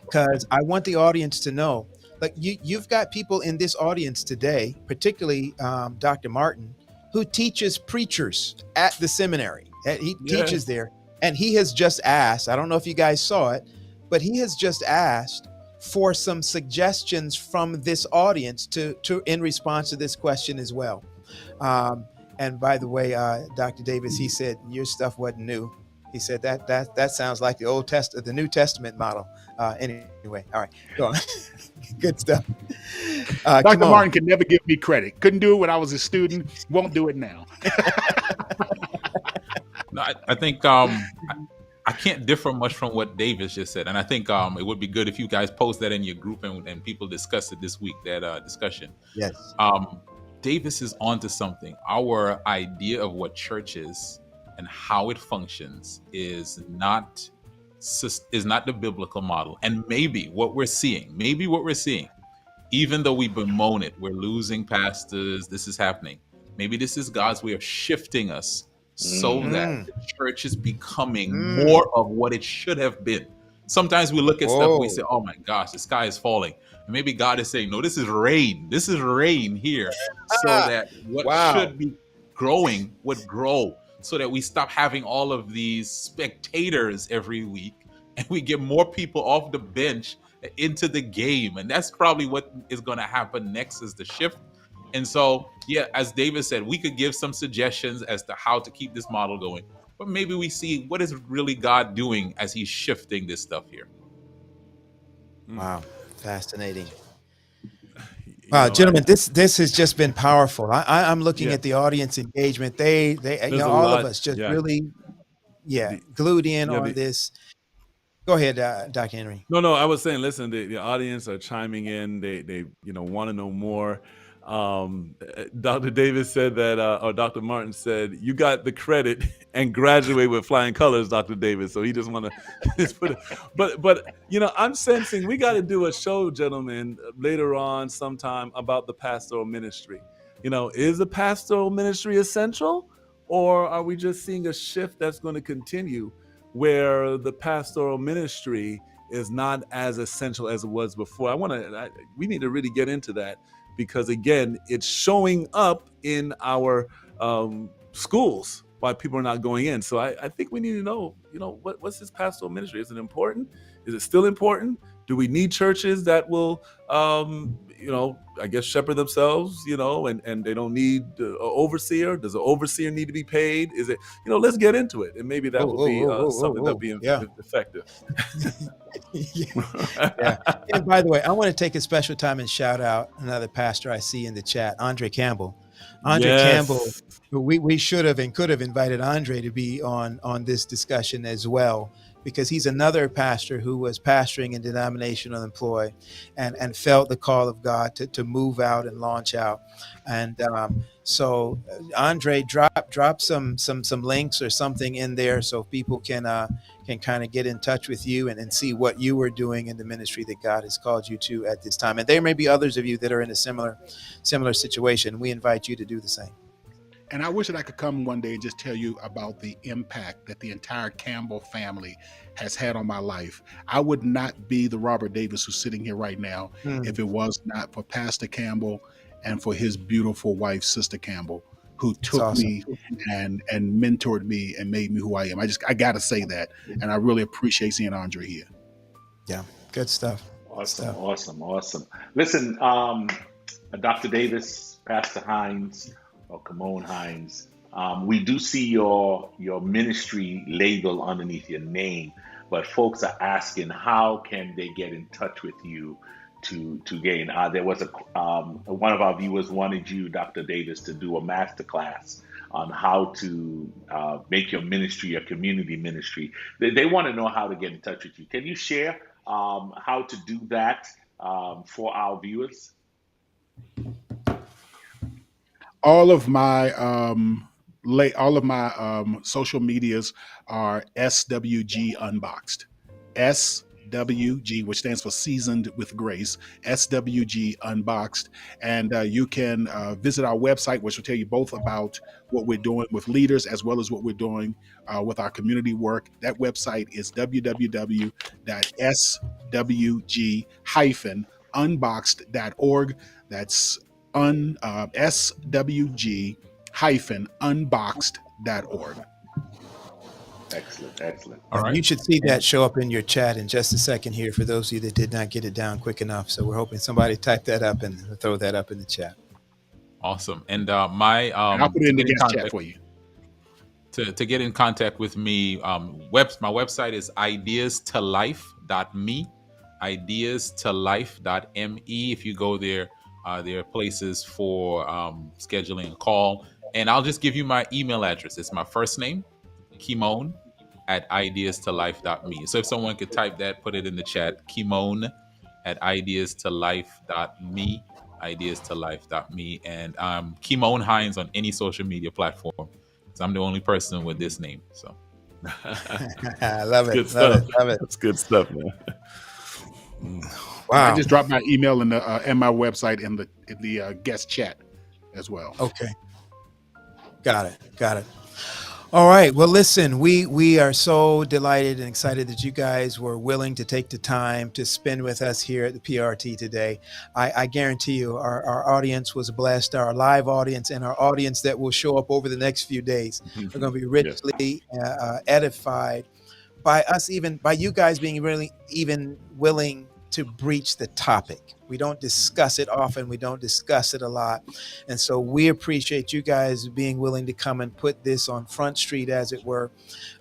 because I want the audience to know. Like you've got people in this audience today, particularly Dr. Martin, who teaches preachers at the seminary. He teaches there, and he has just asked. I don't know if you guys saw it, but he has just asked for some suggestions from this audience to in response to this question as well. And by the way, Dr. Davis, he said your stuff wasn't new. He said that sounds like the New Testament model. Anyway, all right, go on. Good stuff. Dr. Martin can never give me credit. Couldn't do it when I was a student. Won't do it now. No, I think I can't differ much from what Davis just said, and I think it would be good if you guys post that in your group and people discuss it this week. That discussion. Yes. Davis is onto something. Our idea of what church is and how it functions is not the biblical model. And maybe what we're seeing, even though we bemoan it, we're losing pastors. This is happening. Maybe this is God's way of shifting us, so that the church is becoming more of what it should have been. Sometimes we look at stuff and we say, oh my gosh, the sky is falling. And maybe God is saying, no, this is rain. This is rain here. So that what should be growing would grow, so that we stop having all of these spectators every week and we get more people off the bench into the game. And that's probably what is going to happen next, is the shift. And so, as David said, we could give some suggestions as to how to keep this model going, but maybe we see what is really God doing as he's shifting this stuff here. Wow. Fascinating. Wow, gentlemen, this has just been powerful. I'm looking at the audience engagement. They all of us just really, glued in on this. Go ahead, Dr. Henry. No, I was saying, listen, the audience are chiming in. They want to know more. Dr. Davis said that, or Dr. Martin said, you got the credit and graduate with flying colors, Dr. Davis. So he just want to just put it. But I'm sensing we got to do a show, gentlemen, later on sometime about the pastoral ministry. Is the pastoral ministry essential, or are we just seeing a shift that's going to continue where the pastoral ministry is not as essential as it was before? We need to really get into that, because again, it's showing up in our schools why people are not going in. So I think we need to know, what's this pastoral ministry? Is it important? Is it still important? Do we need churches that will, shepherd themselves, and they don't need an overseer? Does an overseer need to be paid? Is it, let's get into it. And maybe that will be something that'll be effective. And by the way, I want to take a special time and shout out another pastor I see in the chat, Andre Campbell. Campbell, we should have and could have invited Andre to be on this discussion as well, because he's another pastor who was pastoring in denominational employ and felt the call of God to move out and launch out. And so Andre, drop some links or something in there so people can kind of get in touch with you and see what you are doing in the ministry that God has called you to at this time. And there may be others of you that are in a similar situation. We invite you to do the same. And I wish that I could come one day and just tell you about the impact that the entire Campbell family has had on my life. I would not be the Robert Davis who's sitting here right now if it was not for Pastor Campbell and for his beautiful wife, Sister Campbell, who took me and mentored me and made me who I am. I got to say that. And I really appreciate seeing Andre here. Yeah, good stuff. Good Awesome, stuff. awesome. Listen, Dr. Davis, Pastor Hinds, or Kymone Hinds, we do see your ministry label underneath your name, but folks are asking how can they get in touch with you to gain. There was one of our viewers wanted you, Dr. Davis, to do a master class on how to make your ministry your community ministry. They want to know how to get in touch with you. Can you share how to do that for our viewers? All of my social medias are SWG Unboxed. SWG, which stands for Seasoned with Grace, SWG Unboxed. And you can visit our website, which will tell you both about what we're doing with leaders as well as what we're doing with our community work. That website is www.swg-unboxed.org. That's swg-unboxed.org. Excellent. All right. You should see that show up in your chat in just a second here for those of you that did not get it down quick enough. So we're hoping somebody type that up and throw that up in the chat. Awesome. And my And I'll put it in the guest chat for you. To get in contact with me, my website is ideastolife.me, ideastolife.me. If you go there, there are places for scheduling a call. And I'll just give you my email address. It's my first name, Kymone, at ideastolife.me. So if someone could type that, put it in the chat, Kymone at ideastolife.me, ideastolife.me. And Kymone Hinds on any social media platform. So I'm the only person with this name. So I love it. Good stuff. Love it. That's good stuff, man. Wow. I just dropped my email and my website in the guest chat as well. Okay. Got it. All right. Well, listen, we are so delighted and excited that you guys were willing to take the time to spend with us here at the PRT today. I guarantee you our audience was blessed, our live audience and our audience that will show up over the next few days are going to be richly edified by us, even by you guys being really even willing to breach the topic. We don't discuss it often. We don't discuss it a lot. And so we appreciate you guys being willing to come and put this on Front Street, as it were,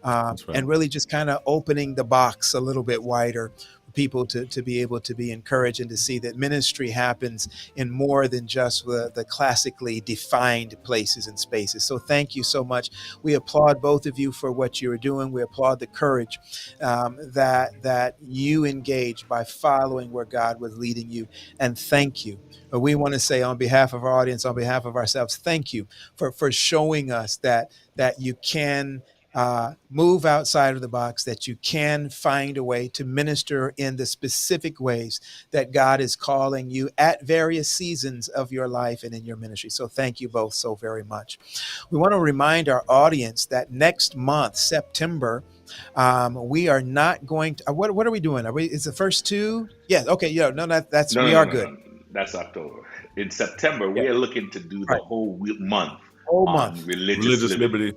and really just kind of opening the box a little bit wider for people to be able to be encouraged and to see that ministry happens in more than just the classically defined places and spaces. So thank you so much. We applaud both of you for what you're doing. We applaud the courage that you engage by following where God was leading you. And thank you. But we want to say on behalf of our audience, on behalf of ourselves, thank you for showing us that you can move outside of the box, that you can find a way to minister in the specific ways that God is calling you at various seasons of your life and in your ministry. So thank you both so very much. We want to remind our audience that next month, September, we are not going to, what are we doing? Is the first two? Yeah. Okay. Yeah. No, that's, we are good. No. That's October. In September, we are looking to do the whole month on religious liberty.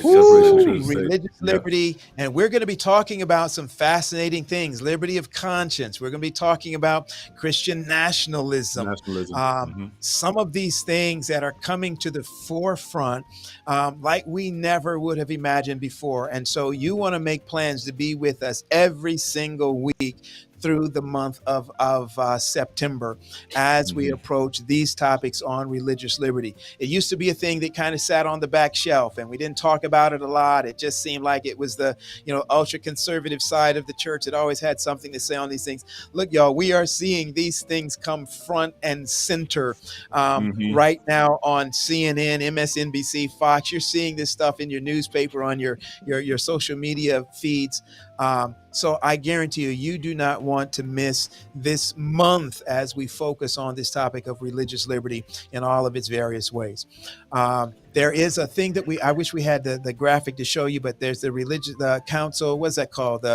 Religious liberty. And we're going to be talking about some fascinating things. Liberty of conscience. We're going to be talking about Christian nationalism. Some of these things that are coming to the forefront like we never would have imagined before. And so you want to make plans to be with us every single week through the month of September as we approach these topics on religious liberty. It used to be a thing that kind of sat on the back shelf and we didn't talk about it a lot. It just seemed like it was the ultra conservative side of the church that always had something to say on these things. Look, y'all, we are seeing these things come front and center right now on CNN, MSNBC, Fox. You're seeing this stuff in your newspaper, on your social media feeds. So I guarantee you do not want to miss this month as we focus on this topic of religious liberty in all of its various ways. There is a thing that I wish we had the graphic to show you, but there's the religious council. What's that called?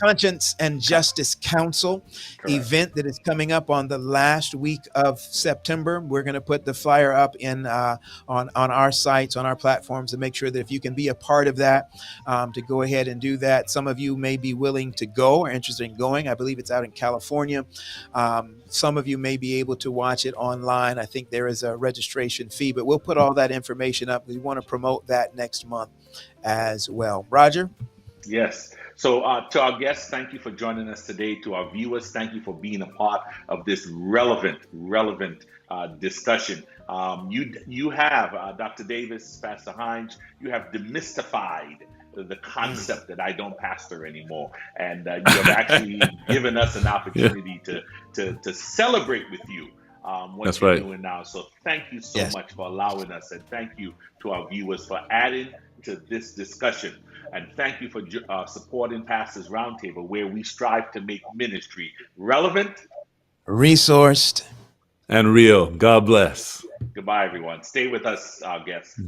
Conscience and Justice Council event that is coming up on the last week of September. We're going to put the flyer up in on our sites, on our platforms, to make sure that if you can be a part of that, to go ahead and do that. Some of you may be willing to go or interested in going. I believe it's out in California. Some of you may be able to watch it online. I think there is a registration fee, but we'll put all that information up. We want to promote that next month as well. Roger? Yes. So to our guests, thank you for joining us today. To our viewers, thank you for being a part of this relevant discussion. You have, Dr. Davis, Pastor Hinds, you have demystified the concept that I don't pastor anymore. And you have actually given us an opportunity to celebrate with you what you're doing now. So thank you so much for allowing us. And thank you to our viewers for adding to this discussion. And thank you for supporting Pastors Roundtable, where we strive to make ministry relevant, resourced, and real. God bless. Goodbye, everyone. Stay with us, our guests.